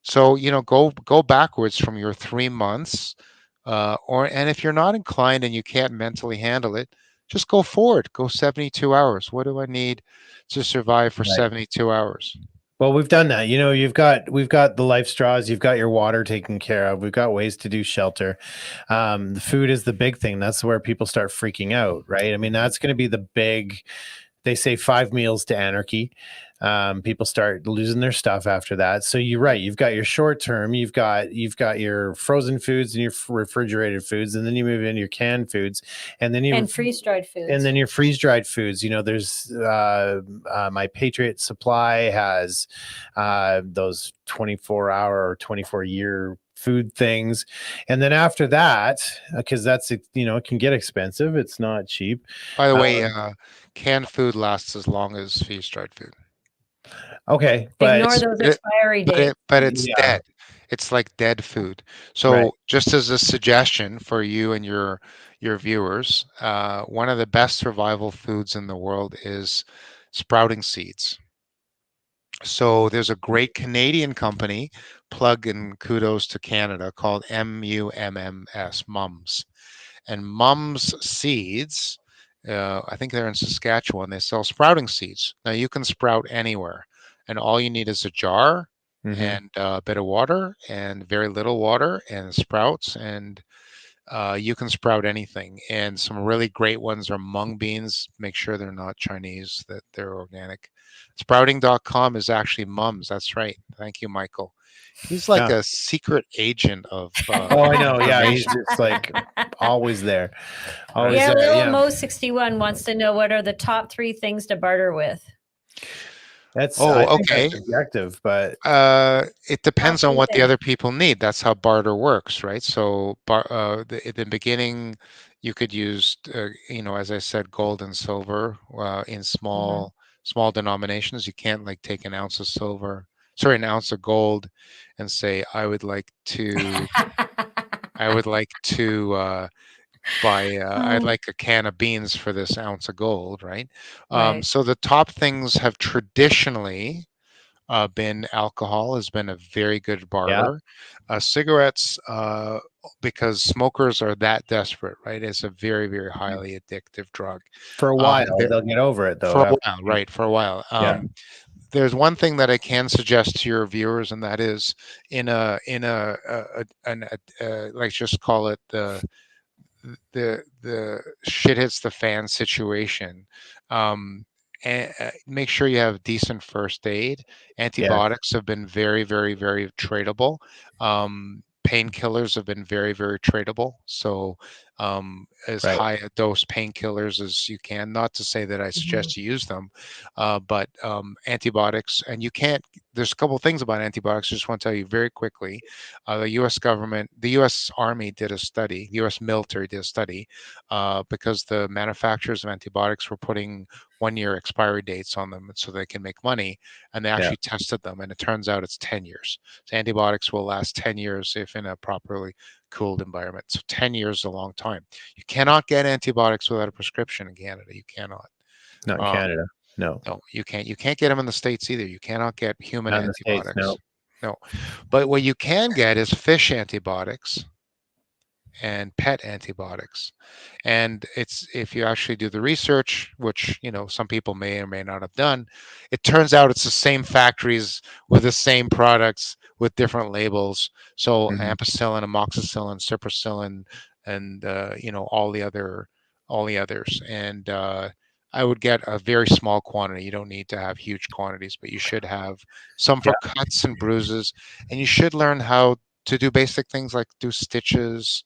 So go backwards from your 3 months, and if you're not inclined and you can't mentally handle it, just go forward. Go 72 hours. What do I need to survive for Right. 72 hours? Well, we've done that. You know, we've got the life straws, you've got your water taken care of. We've got ways to do shelter. The food is the big thing. That's where people start freaking out, right? I mean, that's going to be the big, they say 5 meals to anarchy. People start losing their stuff after that. So you're right. You've got your short term, you've got your frozen foods and your refrigerated foods, and then you move into your canned foods, and then and freeze dried foods. and then your freeze dried foods. You know, there's my Patriot Supply has those 24-hour or 24-year food things, and then after that, because that's, you know, it can get expensive. It's not cheap. By the way, canned food lasts as long as freeze dried food. Okay, but Ignore those expiry dates. But it's Yeah. dead. It's like dead food. So Right. just as a suggestion for you and your viewers, one of the best survival foods in the world is sprouting seeds. So there's a great Canadian company, plug and kudos to Canada, called MUMMS, and Mums Seeds. I think they're in Saskatchewan. They sell sprouting seeds. Now you can sprout anywhere, and all you need is a jar Mhm. and a bit of water and very little water and sprouts, and you can sprout anything. And some really great ones are mung beans. Make sure they're not Chinese, that they're organic. Sprouting.com is actually Mums. That's right. Thank you, Michael. He's like Yeah. a secret agent of. Oh, I know. Yeah, he's information. just like always there. Always Yeah, there. little Yeah. Mo61 wants to know what are the top 3 things to barter with. That's Oh, I think okay. that's subjective, but It depends on three what the things. other people need. That's how barter works, right? So, in the beginning, you could use, you know, as I said, gold and silver in small denominations. You can't like take an ounce of silver, sorry, an ounce of gold, and say, I would like to buy I'd like a can of beans for this ounce of gold, right? Right. So the top things have traditionally been alcohol has been a very good barter. Cigarettes, because smokers are that desperate, right? It's a very, very highly addictive drug. for a while they'll get over it though. For a after- while, right? For a while. Yeah. There's one thing that I can suggest to your viewers, and that is let's just call it the shit hits the fan situation. And make sure you have decent first aid. Antibiotics have been very, very, very tradable. Painkillers have been very, very tradable. So as Right. high a dose painkillers as you can. Not to say that I suggest you use them, but antibiotics, and you can't. There's a couple of things about antibiotics. I just want to tell you very quickly. The U.S. government, the U.S. Army did a study. The U.S. military did a study because the manufacturers of antibiotics were putting 1-year expiry dates on them so they can make money, and they actually tested them, and it turns out it's 10 years. So antibiotics will last 10 years if in a properly cooled environment. So 10 years is a long time. You cannot get antibiotics without a prescription in Canada. You cannot. Not in Canada. No. No, you can't. You can't get them in the States either. You cannot get human Not in the States, antibiotics. no. No. But what you can get is fish antibiotics and pet antibiotics. And it's, if you actually do the research, which, you know, some people may or may not have done, it turns out it's the same factories with the same products with different labels. So ampicillin, amoxicillin, ciprocillin, and you know, all the others. And I would get a very small quantity. You don't need to have huge quantities, but you should have some for cuts and bruises, and you should learn how to do basic things like do stitches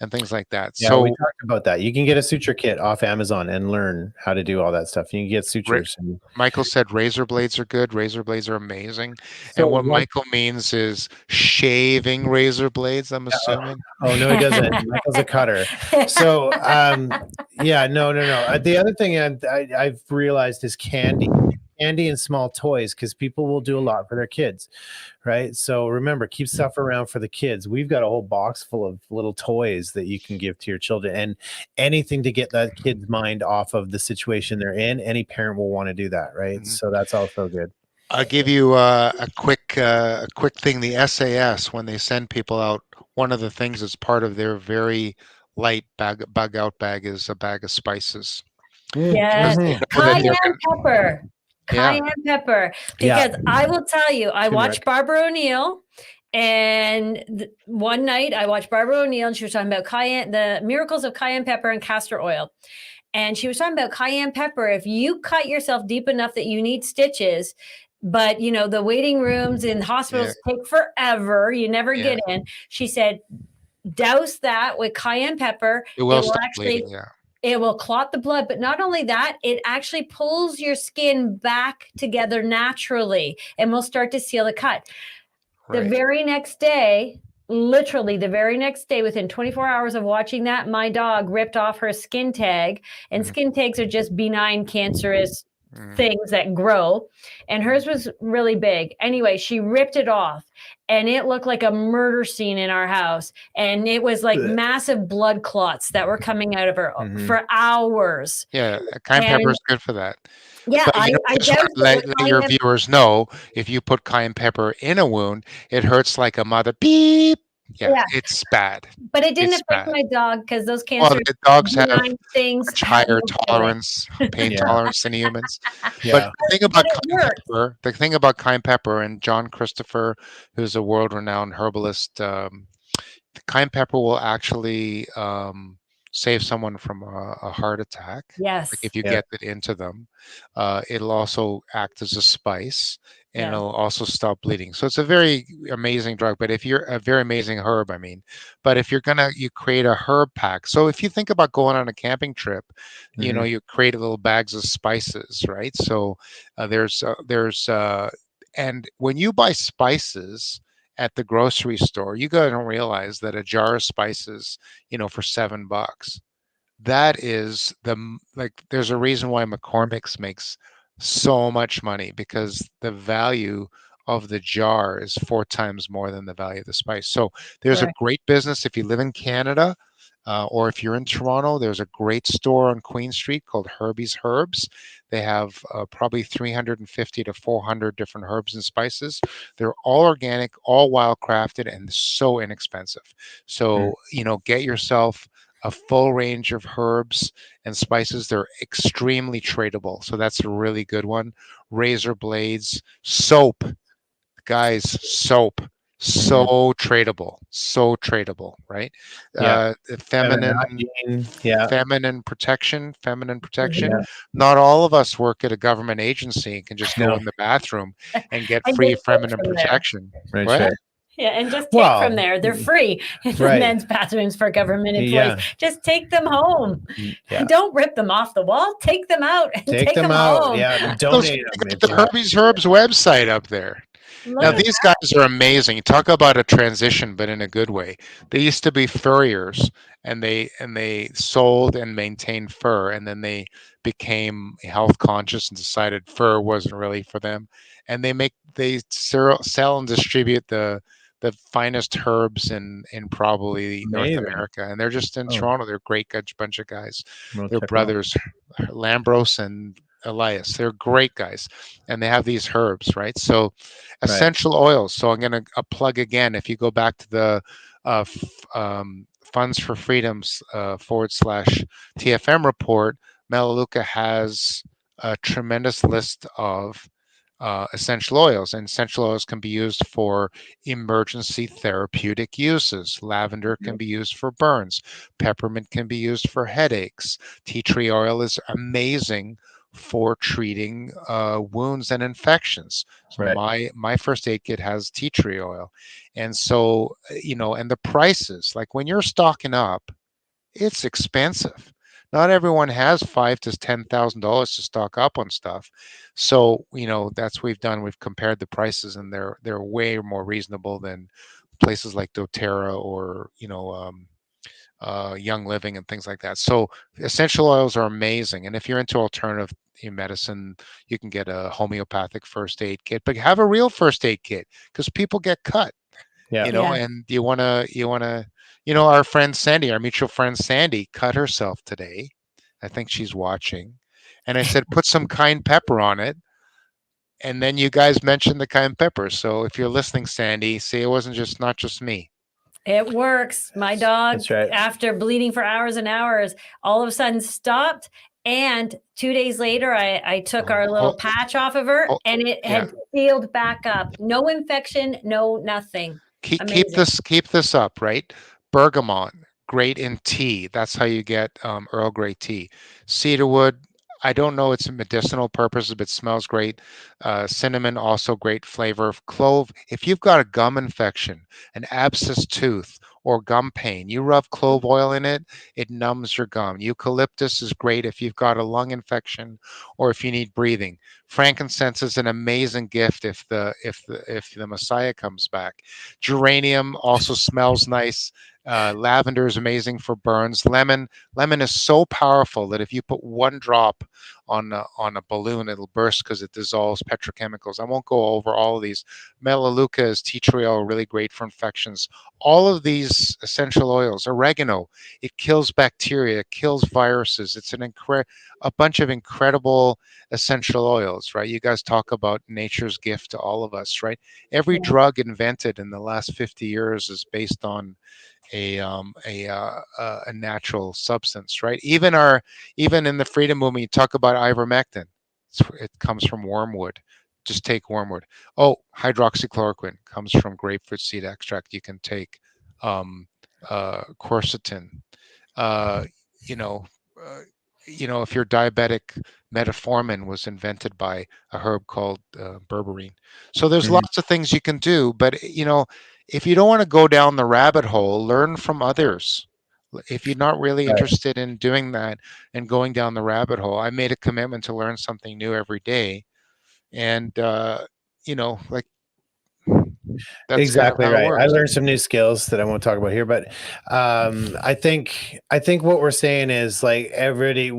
and things like that. Yeah, So we talked about that. You can get a suture kit off Amazon and learn how to do all that stuff. You can get sutures. And Michael said razor blades are good. Razor blades are amazing. So and what what- Michael means is shaving razor blades, I'm assuming. Oh no, he doesn't. Michael's a cutter. So yeah, no. The other thing I've realized is candy and small toys, because people will do a lot for their kids, right? So remember, keep stuff around for the kids. We've got a whole box full of little toys that you can give to your children, and anything to get that kid's mind off of the situation they're in. Any parent will want to do that, right? So that's also good. I'll give you a quick thing. The SAS, when they send people out, one of the things that's part of their very light bug out bag is a bag of spices. Yes. Because they know that they're Cayenne pepper. cayenne pepper. Yeah. Because I will tell you, I watched Turmeric. Barbara O'Neill, and one night I watched Barbara O'Neill, and she was talking about the miracles of cayenne pepper and castor oil. And she was talking about cayenne pepper. If you cut yourself deep enough that you need stitches, but the waiting rooms in hospitals take forever, you never get in. She said, douse that with cayenne pepper. It will stop bleeding. Yeah. It will clot the blood, but not only that, it actually pulls your skin back together naturally and will start to seal the cut. Right. The very next day, literally the very next day, within 24 hours of watching that, my dog ripped off her skin tag, and skin tags are just benign cancerous things that grow, and hers was really big. Anyway, she ripped it off, and it looked like a murder scene in our house, and it was like massive blood clots that were coming out of her for hours. Yeah, cayenne pepper is good for that. Yeah, But I just want to let your viewers know, if you put cayenne pepper in a wound, it hurts like a mother beep. Yeah, it's bad. But it didn't It's affect bad. my dog because those cancer The dogs have things much higher have no tolerance, pain tolerance than humans. Yeah. But the thing about cayenne pepper, and John Christopher, who's a world-renowned herbalist, the cayenne pepper will actually save someone from a heart attack. Yes. Like if you get it into them. It'll also act as a spice, and it'll also stop bleeding. So it's a very amazing drug. But if you're a very amazing herb, I mean, but if you create a herb pack. So if you think about going on a camping trip, you create little bags of spices, right? So and when you buy spices at the grocery store, you gotta realize that a jar of spices, for $7, that is there's a reason why McCormick's makes so much money, because the value of the jar is 4 times more than the value of the spice. So there's a great business if you live in Canada, or if you're in Toronto. There's a great store on Queen Street called Herbie's Herbs. They have probably 350 to 400 different herbs and spices. They're all organic, all wild crafted, and so inexpensive. So, get yourself a full range of herbs and spices. They're extremely tradable. So that's a really good one. Razor blades, soap. Guys, soap. So tradable, right? Feminine protection. Not all of us work at a government agency and can just go in the bathroom and get free feminine protection. Right. Yeah, and just take from there. They're free in the men's bathrooms for government employees. Yeah. Just take them home. Yeah. Don't rip them off the wall. Take them out and take them home. Yeah, donate them. The Herbie's Herbs website up there. Now, these guys are amazing. Talk about a transition, but in a good way. They used to be furriers, and they sold and maintained fur, and then they became health conscious and decided fur wasn't really for them. And they sell and distribute the finest herbs in probably North America. And they're just in Toronto. They're a great bunch of guys. They're brothers, Lambros and Elias. They're great guys, and they have these herbs, right? So essential oils. So I'm going to plug again. If you go back to the Funds for Freedoms / TFM report, Melaleuca has a tremendous list of essential oils, and essential oils can be used for emergency therapeutic uses. Lavender can be used for burns. Peppermint can be used for headaches. Tea tree oil is amazing for treating wounds and infections. So my first aid kit has tea tree oil. And so, and the prices, like when you're stocking up, it's expensive. Not everyone has $5,000 to $10,000 to stock up on stuff. So, that's what we've done. We've compared the prices, and they're way more reasonable than places like doTERRA or, Young Living and things like that. So essential oils are amazing. And if you're into alternative medicine, you can get a homeopathic first aid kit, but have a real first aid kit, because people get cut, and you want to, our friend Sandy, our mutual friend Sandy, cut herself today. I think she's watching. And I said, put some cayenne pepper on it. And then you guys mentioned the cayenne pepper. So if you're listening, Sandy, say it wasn't not just me. It works. My dog, after bleeding for hours and hours, all of a sudden stopped And 2 days later, I took our little patch off of her, and it had sealed back up. No infection, no nothing. Keep this up, right? Bergamot, great in tea. That's how you get Earl Grey tea. Cedarwood, I don't know its medicinal purposes, but smells great. Cinnamon, also great flavor. Clove, if you've got a gum infection, an abscessed tooth, or gum pain, you rub clove oil in it, it numbs your gum. Eucalyptus is great if you've got a lung infection or if you need breathing. Frankincense is an amazing gift if the Messiah comes back. Geranium also smells nice. Lavender is amazing for burns. Lemon is so powerful that if you put one drop on a balloon, it'll burst because it dissolves petrochemicals. I won't go over all of these. Melaleuca is tea tree oil, really great for infections. All of these essential oils. Oregano, it kills bacteria, it kills viruses. It's a bunch of incredible essential oils, right? You guys talk about nature's gift to all of us, right? Every drug invented in the last 50 years is based on a natural substance, right? Even in the freedom movement, you talk about ivermectin. It comes from wormwood. Just take wormwood. Oh, hydroxychloroquine comes from grapefruit seed extract. You can take quercetin. If you're diabetic, metformin was invented by a herb called berberine. So there's lots of things you can do, but if you don't want to go down the rabbit hole, learn from others. If you're not really interested in doing that and going down the rabbit hole, I made a commitment to learn something new every day. And, that's exactly kind of right. I learned some new skills that I won't talk about here, but I think what we're saying is like everybody,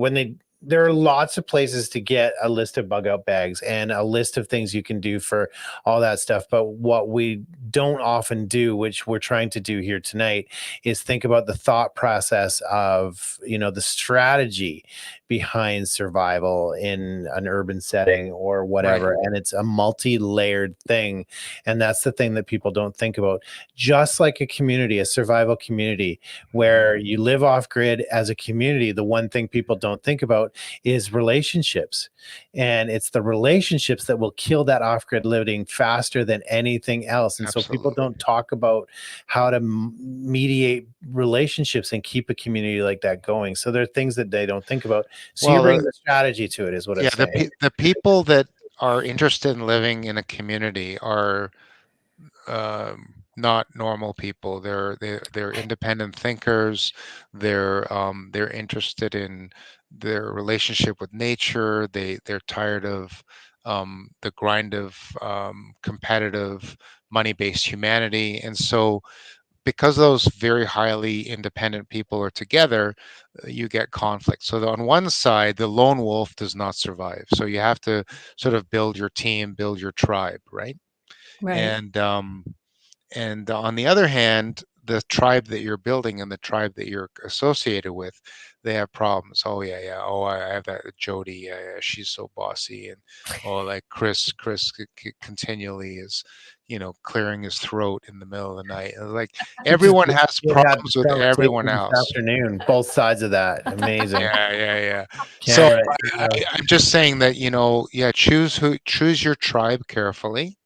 there are lots of places to get a list of bug out bags and a list of things you can do for all that stuff. But what we don't often do, which we're trying to do here tonight, is think about the thought process of, the strategy behind survival in an urban setting or whatever. Right. And it's a multi-layered thing. And that's the thing that people don't think about. Just like a community, a survival community where you live off grid as a community, the one thing people don't think about is relationships. And it's the relationships that will kill that off-grid living faster than anything else. And Absolutely. So people don't talk about how to mediate relationships and keep a community like that going. So there are things that they don't think about. So you bring the strategy to it is what I'm saying. The people that are interested in living in a community are not normal people. They're independent thinkers. They're interested in their relationship with nature. They're tired of the grind of competitive money-based humanity. And so because those very highly independent people are together, you get conflict. So on one side, the lone wolf does not survive. So you have to sort of build your team, build your tribe, right? Right. And on the other hand, the tribe that you're building and the tribe that you're associated with, they have problems. Oh yeah. Oh, I have that Jody. Yeah, she's so bossy. And like Chris continually is, clearing his throat in the middle of the night. Like everyone has problems with everyone else. Afternoon, both sides of that. Amazing. Yeah. So I'm just saying that choose your tribe carefully.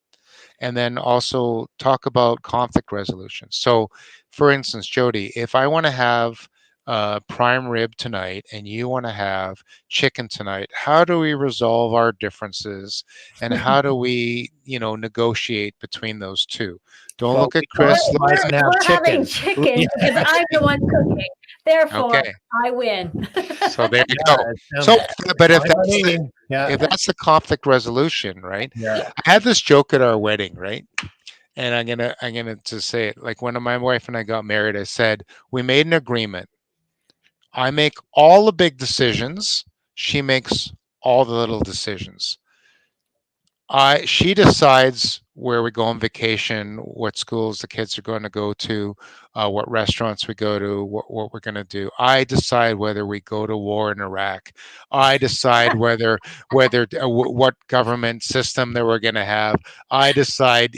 And then also talk about conflict resolution. So, for instance, Jody, if I want to have prime rib tonight and you want to have chicken tonight, how do we resolve our differences and how do we, negotiate between those two? Don't look at Chris. We're having chicken because I'm the one cooking. Therefore, I win. So there you go. So, but if that's the conflict resolution, right? Yeah. I had this joke at our wedding, right? And I'm gonna just say it. Like when my wife and I got married, I said we made an agreement. I make all the big decisions. She makes all the little decisions. She decides where we go on vacation, what schools the kids are going to go to, what restaurants we go to, what we're going to do. I decide whether we go to war in Iraq. I decide what government system that we're going to have. I decide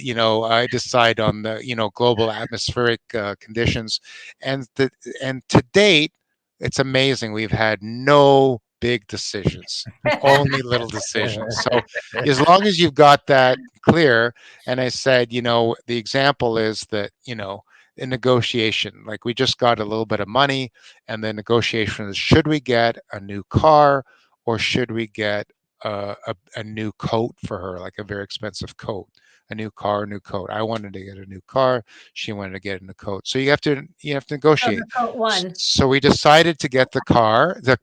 on the global atmospheric conditions, and to date, it's amazing. We've had no big decisions, only little decisions. So as long as you've got that clear, and I said, the example is that, in negotiation, like we just got a little bit of money, and the negotiation is, should we get a new car or should we get a new coat for her, like a very expensive coat? A new car, a new coat. I wanted to get a new car. She wanted to get a new coat. So you have to negotiate. So we decided to get the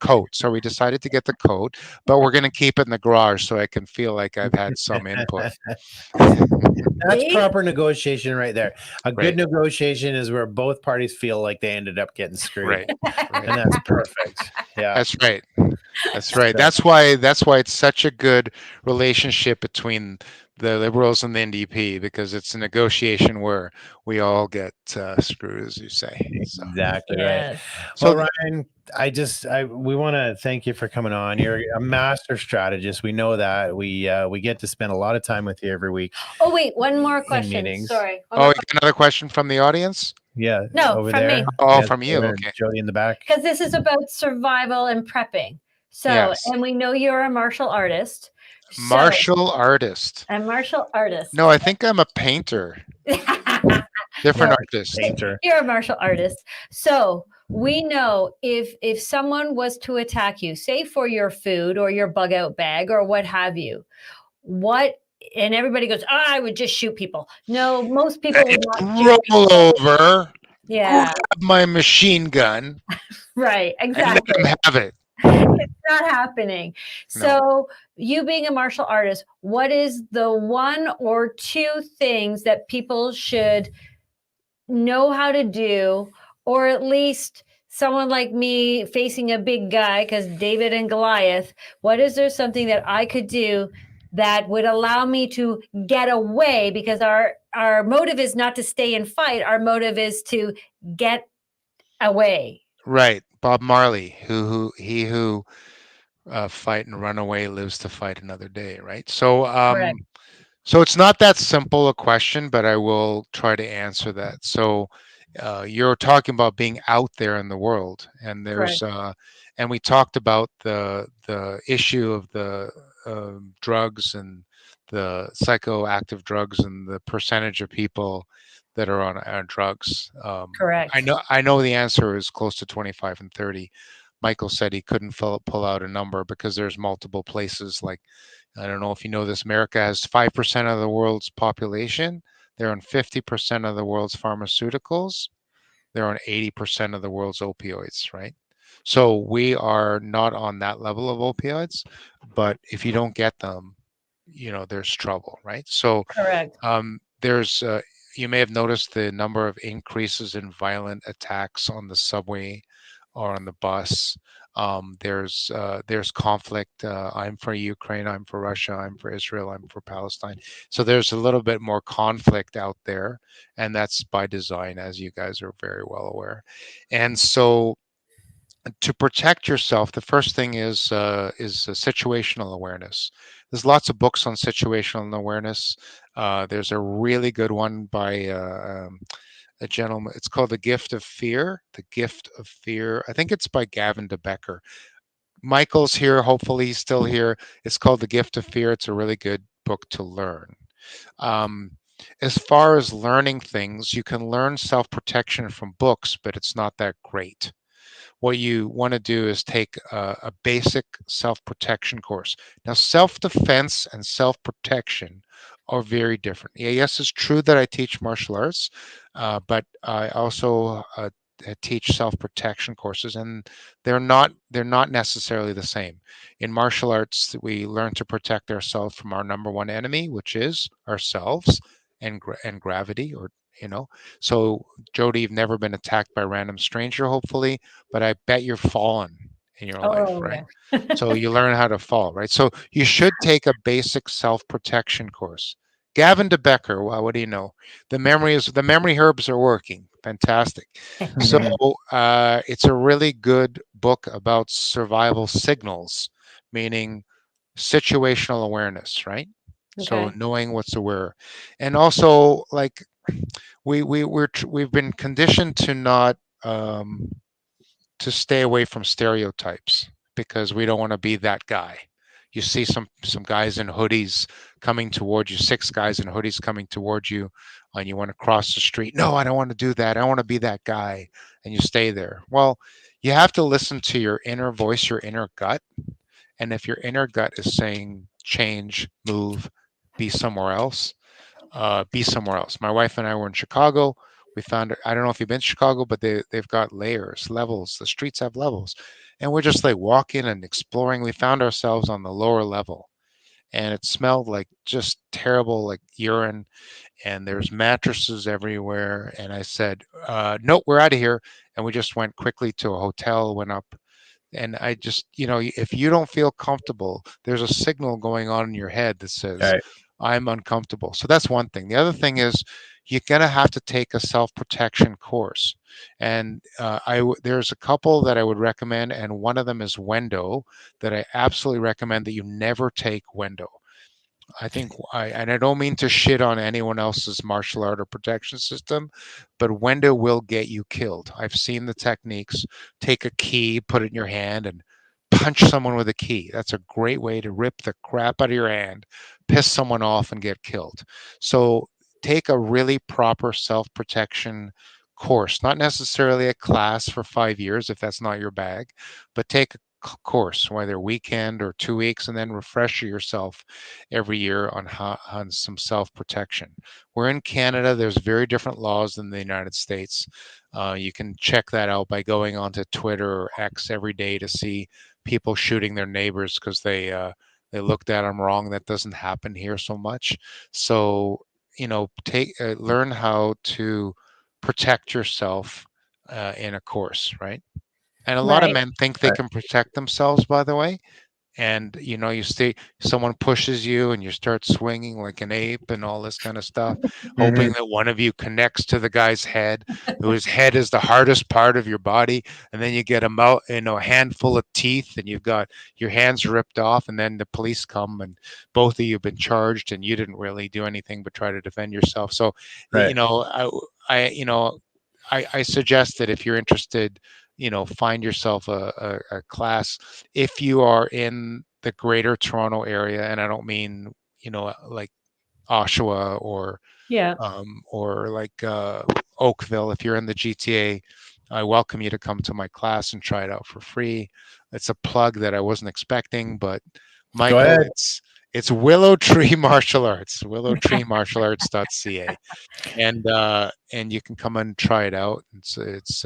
coat. So we decided to get the coat, but we're going to keep it in the garage so I can feel like I've had some input. That's proper negotiation right there. A good negotiation is where both parties feel like they ended up getting screwed. Right. And that's perfect. Yeah. That's right. That's right. That's why it's such a good relationship between the Liberals and the NDP, because it's a negotiation where we all get screwed, as you say. So. Exactly right. So Ryan, we want to thank you for coming on. You're a master strategist. We know that. We get to spend a lot of time with you every week. Oh wait, one more question. Sorry. Oh, you got another question from the audience? Yeah. No, over from there. me. Oh, from you. Okay. Jody in the back. Because this is about survival and prepping. So, yes. And we know you're a martial artist. Martial artist. A martial artist. No, I think I'm a painter. Different artist. Painter. You're a martial artist. So we know if someone was to attack you, say for your food or your bug out bag or what have you, and everybody goes, I would just shoot people. No, most people would not roll over. Yeah. Grab my machine gun. Right, exactly. And let them have it. It's not happening. No. So you being a martial artist, what is the one or two things that people should know how to do, or at least someone like me facing a big guy, because David and Goliath, what is there something that I could do that would allow me to get away? Because our motive is not to stay and fight. Our motive is to get away. Right. Bob Marley, who fight and run away lives to fight another day. Right. So, so it's not that simple a question, but I will try to answer that. So, you're talking about being out there in the world, and there's, and we talked about the issue of the drugs and the psychoactive drugs and the percentage of people that are on drugs. Correct. I know the answer is close to 25 and 30. Michael said he couldn't pull out a number because there's multiple places. Like, I don't know if you know this, America has 5% of the world's population. They're on 50% of the world's pharmaceuticals. They're on 80% of the world's opioids, right? So we are not on that level of opioids, but if you don't get them, there's trouble, right? So correct. There's you may have noticed the number of increases in violent attacks on the subway or on the bus. There's conflict. I'm for Ukraine, I'm for Russia, I'm for Israel, I'm for Palestine. So there's a little bit more conflict out there, and that's by design, as you guys are very well aware. And so to protect yourself, the first thing is situational awareness. There's lots of books on situational awareness. There's a really good one by a gentleman. It's called The Gift of Fear. The Gift of Fear. I think it's by Gavin de Becker. Michael's here. Hopefully he's still here. It's called The Gift of Fear. It's a really good book to learn. As far as learning things, you can learn self-protection from books, but it's not that great. What you want to do is take a basic self-protection course. Now, self-defense and self-protection are very different. Yes, it's true that I teach martial arts, but I also teach self-protection courses, and they're not necessarily the same. In martial arts, we learn to protect ourselves from our number one enemy, which is ourselves and gravity, or so Jody, you've never been attacked by a random stranger, hopefully, but I bet you're fallen in your life, right? Yeah. So you learn how to fall, right? So you should take a basic self-protection course. Gavin de Becker, well, what do you know? The memory herbs are working. Fantastic. So it's a really good book about survival signals, meaning situational awareness, right? Okay. So knowing what's aware, and also like we've been conditioned to not to stay away from stereotypes. because we don't want to be that guy. You see some guys in hoodies coming towards you, 6 guys in hoodies coming towards you, and you want to cross the street. No, I don't want to do that. I want to be that guy. And you stay there. Well, you have to listen to your inner voice, your inner gut. And if your inner gut is saying change, move, be somewhere else, be somewhere else. My wife and I were in Chicago. We found, I don't know if you've been to Chicago, but they've got layers, levels. The streets have levels. And we're just like walking and exploring. We found ourselves on the lower level. And it smelled like just terrible, like urine. And there's mattresses everywhere. And I said, nope, we're out of here. And we just went quickly to a hotel, went up. And I just, if you don't feel comfortable, there's a signal going on in your head that says, Right. I'm uncomfortable. So that's one thing. The other thing is you're going to have to take a self-protection course. And there's a couple that I would recommend, and one of them is Wendo, that I absolutely recommend that you never take Wendo. I think, and I don't mean to shit on anyone else's martial art or protection system, but Wendo will get you killed. I've seen the techniques. Take a key, put it in your hand, and punch someone with a key. That's a great way to rip the crap out of your hand, piss someone off, and get killed. So take a really proper self-protection course, not necessarily a class for 5 years if that's not your bag, but take a course, whether weekend or 2 weeks, and then refresh yourself every year on some self-protection. We're in Canada. There's very different laws than the United States. You can check that out by going onto Twitter or X every day to see people shooting their neighbors because they looked at them wrong. That doesn't happen here so much. So learn how to protect yourself in a course, right? And a lot of men think they can protect themselves, by the way. And, you see someone pushes you and you start swinging like an ape and all this kind of stuff, hoping that one of you connects to the guy's head, whose head is the hardest part of your body. And then you get a handful of teeth and you've got your hands ripped off. And then the police come and both of you have been charged and you didn't really do anything but try to defend yourself. So, Right. I suggest that if you're interested, find yourself a class. If you are in the greater Toronto area, and I don't mean, like Oshawa or like Oakville, if you're in the GTA, I welcome you to come to my class and try it out for free. It's a plug that I wasn't expecting, but Michael, it's Willow Tree Martial Arts, willowtreemartialarts.ca. And you can come and try it out. It's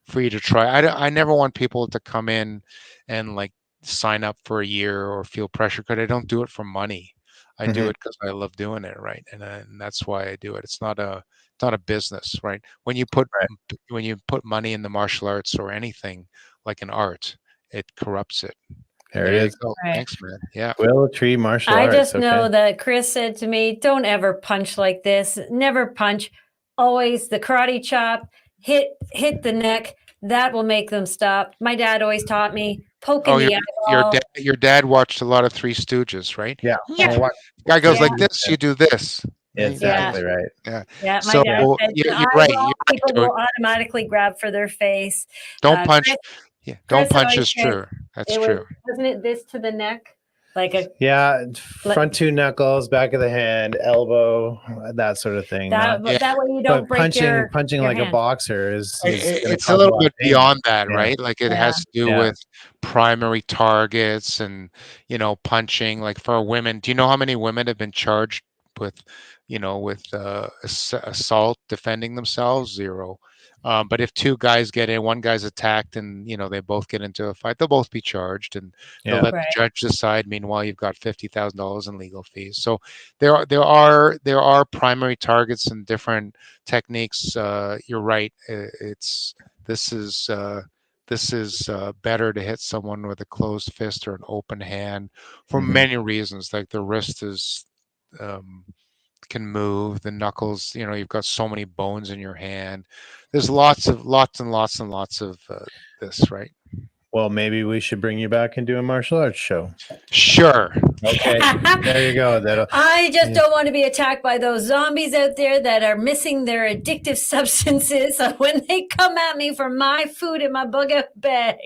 free to try. I never want people to come in and like sign up for a year or feel pressure, because I don't do it for money. I do it because I love doing it, right? And that's why I do it. It's not a business, right? When you put money in the martial arts or anything like an art, it corrupts it. There it is. Right. Thanks, man. Yeah. Willow Tree Martial I Arts. just know that Chris said to me, don't ever punch like this. Never punch. Always the karate chop, hit the neck. That will make them stop. My dad always taught me poking the eyeball. Your dad watched a lot of Three Stooges, right? Yeah. Guy goes like this, you do this. Exactly right. Yeah. Yeah, my So dad said, you're right. People will automatically grab for their face. Don't punch. Chris Don't punch always is said true. That's true. Wasn't it this to the neck? Like front 2 knuckles, back of the hand, elbow, that sort of thing. That way you don't break punching your like hand. a boxer is it's a little bit beyond that, right? Like it has to do Yeah. with primary targets and punching. Like for women, do you know how many women have been charged with assault defending themselves? 0. But if 2 guys get in, one guy's attacked and they both get into a fight, they'll both be charged and they'll let the judge decide. Meanwhile, you've got $50,000 in legal fees. So there are primary targets and different techniques. You're right. This is better to hit someone with a closed fist or an open hand for many reasons. Like the wrist is can move, the knuckles, you've got so many bones in your hand. There's lots of this, right? Well, maybe we should bring you back and do a martial arts show. Sure. Okay, there you go. That'll. I just don't want to be attacked by those zombies out there that are missing their addictive substances. So when they come at me for my food in my bug out bag,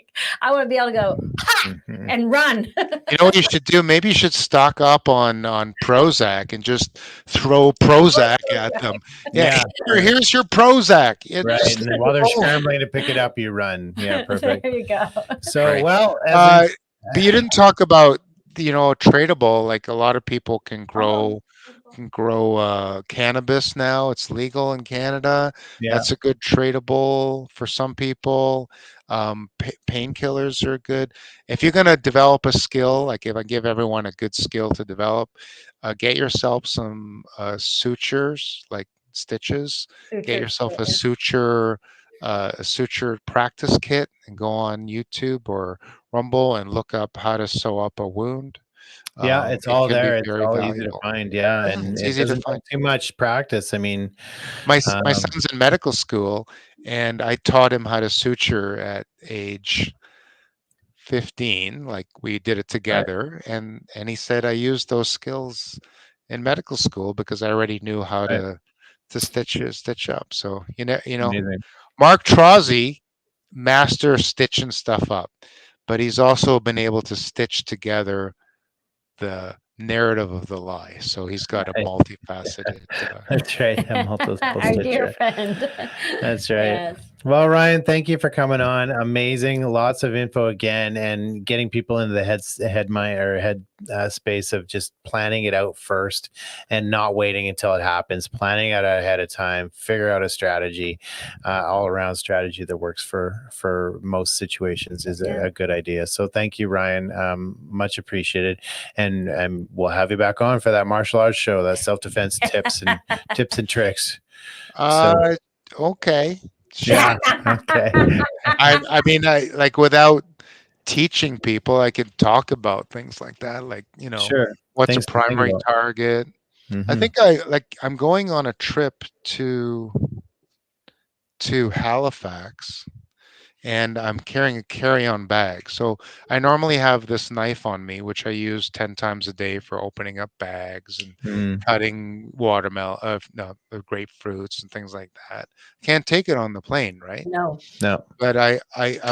I want to be able to go ha and run. You know what you should do? Maybe you should stock up on Prozac and just throw Prozac at them. Yeah, here's your Prozac. Right, and then while they're scrambling to pick it up, you run. Yeah, perfect. There you go. So, Right. well, But you didn't talk about, tradable. Like a lot of people can grow cannabis now. It's legal in Canada. yeah, That's a good tradable for some people. Painkillers are good. If you're going to develop a skill, like if I give everyone a good skill to develop, get yourself some sutures, like stitches. Get yourself a suture practice kit and go on YouTube or Rumble and look up how to sew up a wound. yeah, it's It all can be there. It's very all easy to valuable. find. Yeah, and It's it easy to doesn't find. take too much practice. I mean, My son's in medical school, and I taught him how to suture at age 15. Like we did it together, and he said I used those skills in medical school because I already knew how Right. to stitch up. So amazing. Mark Trozzi master stitching stuff up, but he's also been able to stitch together the narrative of the lie. So he's got a Right. multifaceted. That's right. A multiple Our dear stitcher. friend. That's right. Yes. Well, Ryan, thank you for coming on. Amazing. Lots of info again, and getting people into the head space of just planning it out first and not waiting until it happens. Planning it out ahead of time, figure out a strategy, all around strategy that works for most situations is a good idea. So thank you, Ryan. Much appreciated. And we'll have you back on for that martial arts show, that self-defense tips and tricks. Okay. Yeah. Okay. I mean, like without teaching people, I could talk about things like that, like Sure. what's Things a to think primary about. target. I Mhm. think I'm going on a trip to Halifax, and I'm carrying a carry-on bag. So I normally have this knife on me, which I use 10 times a day for opening up bags and Mm. cutting grapefruits and things like that. Can't take it on the plane, right? No. No. But I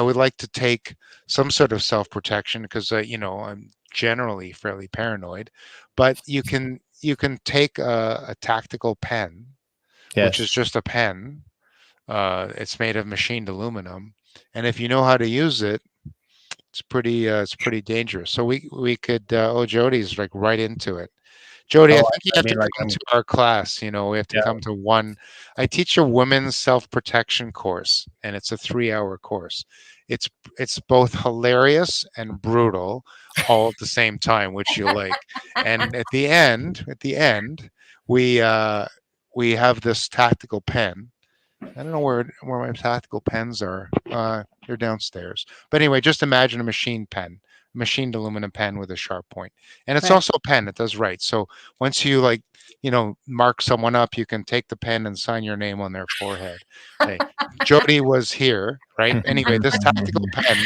would like to take some sort of self-protection because I'm generally fairly paranoid. But you can take a tactical pen, which is Yes. just a pen. It's made of machined aluminum, and if you know how to use it, it's pretty dangerous. So we could Jody's like right into it. Jody, I Oh, think you I have to mean, like, come to our class. We have to Yeah. come to one. I teach a women's self-protection course, and it's a 3-hour course. It's both hilarious and brutal all at the same time, which you like. And at the end, we have this tactical pen. I don't know where my tactical pens are. They're downstairs. But anyway, just imagine a machined aluminum pen with a sharp point. And it's Right. also a pen. It does write. So once you mark someone up, you can take the pen and sign your name on their forehead. Hey, Jody was here, right? Anyway, this tactical pen,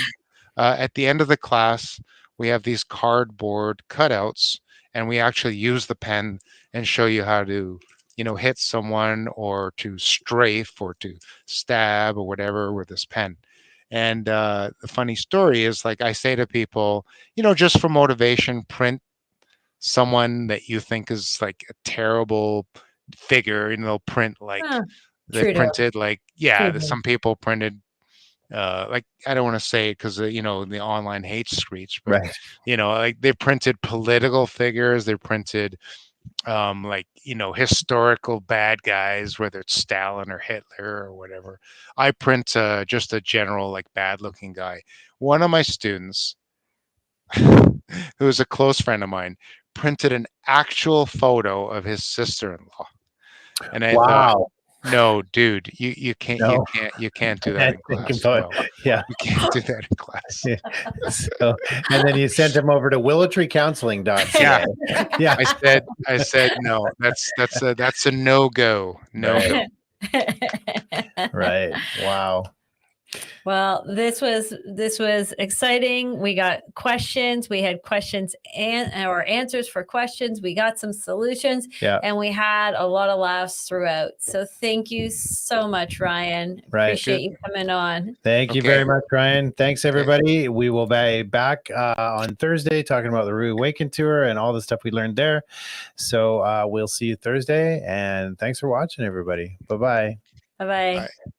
at the end of the class, we have these cardboard cutouts, and we actually use the pen and show you how to hit someone or to strafe or to stab or whatever with this pen. And the funny story is, like, I say to people, just for motivation, print someone that you think is like a terrible figure, they'll print like they Trudeau. printed like Trudeau. some people printed like, I don't want to say it because the online hate speech, but Right. like they printed political figures, they printed historical bad guys, whether it's Stalin or Hitler or whatever. I print just a general, like, bad looking guy. One of my students, who is a close friend of mine, printed an actual photo of his sister-in-law. And I thought, Wow. no, dude, you can't No. you can't do that in class. About, No, yeah. you can't do that in class. So, and then you sent him over to WillowTreeCounseling.ca. Yeah. Yeah. I said no. That's a no-go. No. Right. Right. Wow. Well, this was exciting. We got questions. We had questions and or answers for questions. We got some solutions. Yeah. And we had a lot of laughs throughout. So thank you so much, Ryan. Right. Appreciate you coming on. Thank you Okay. very much, Ryan. Thanks, everybody. We will be back on Thursday talking about the Rude Awaken tour and all the stuff we learned there. So we'll see you Thursday. And thanks for watching, everybody. Bye-bye. Bye-bye. Bye.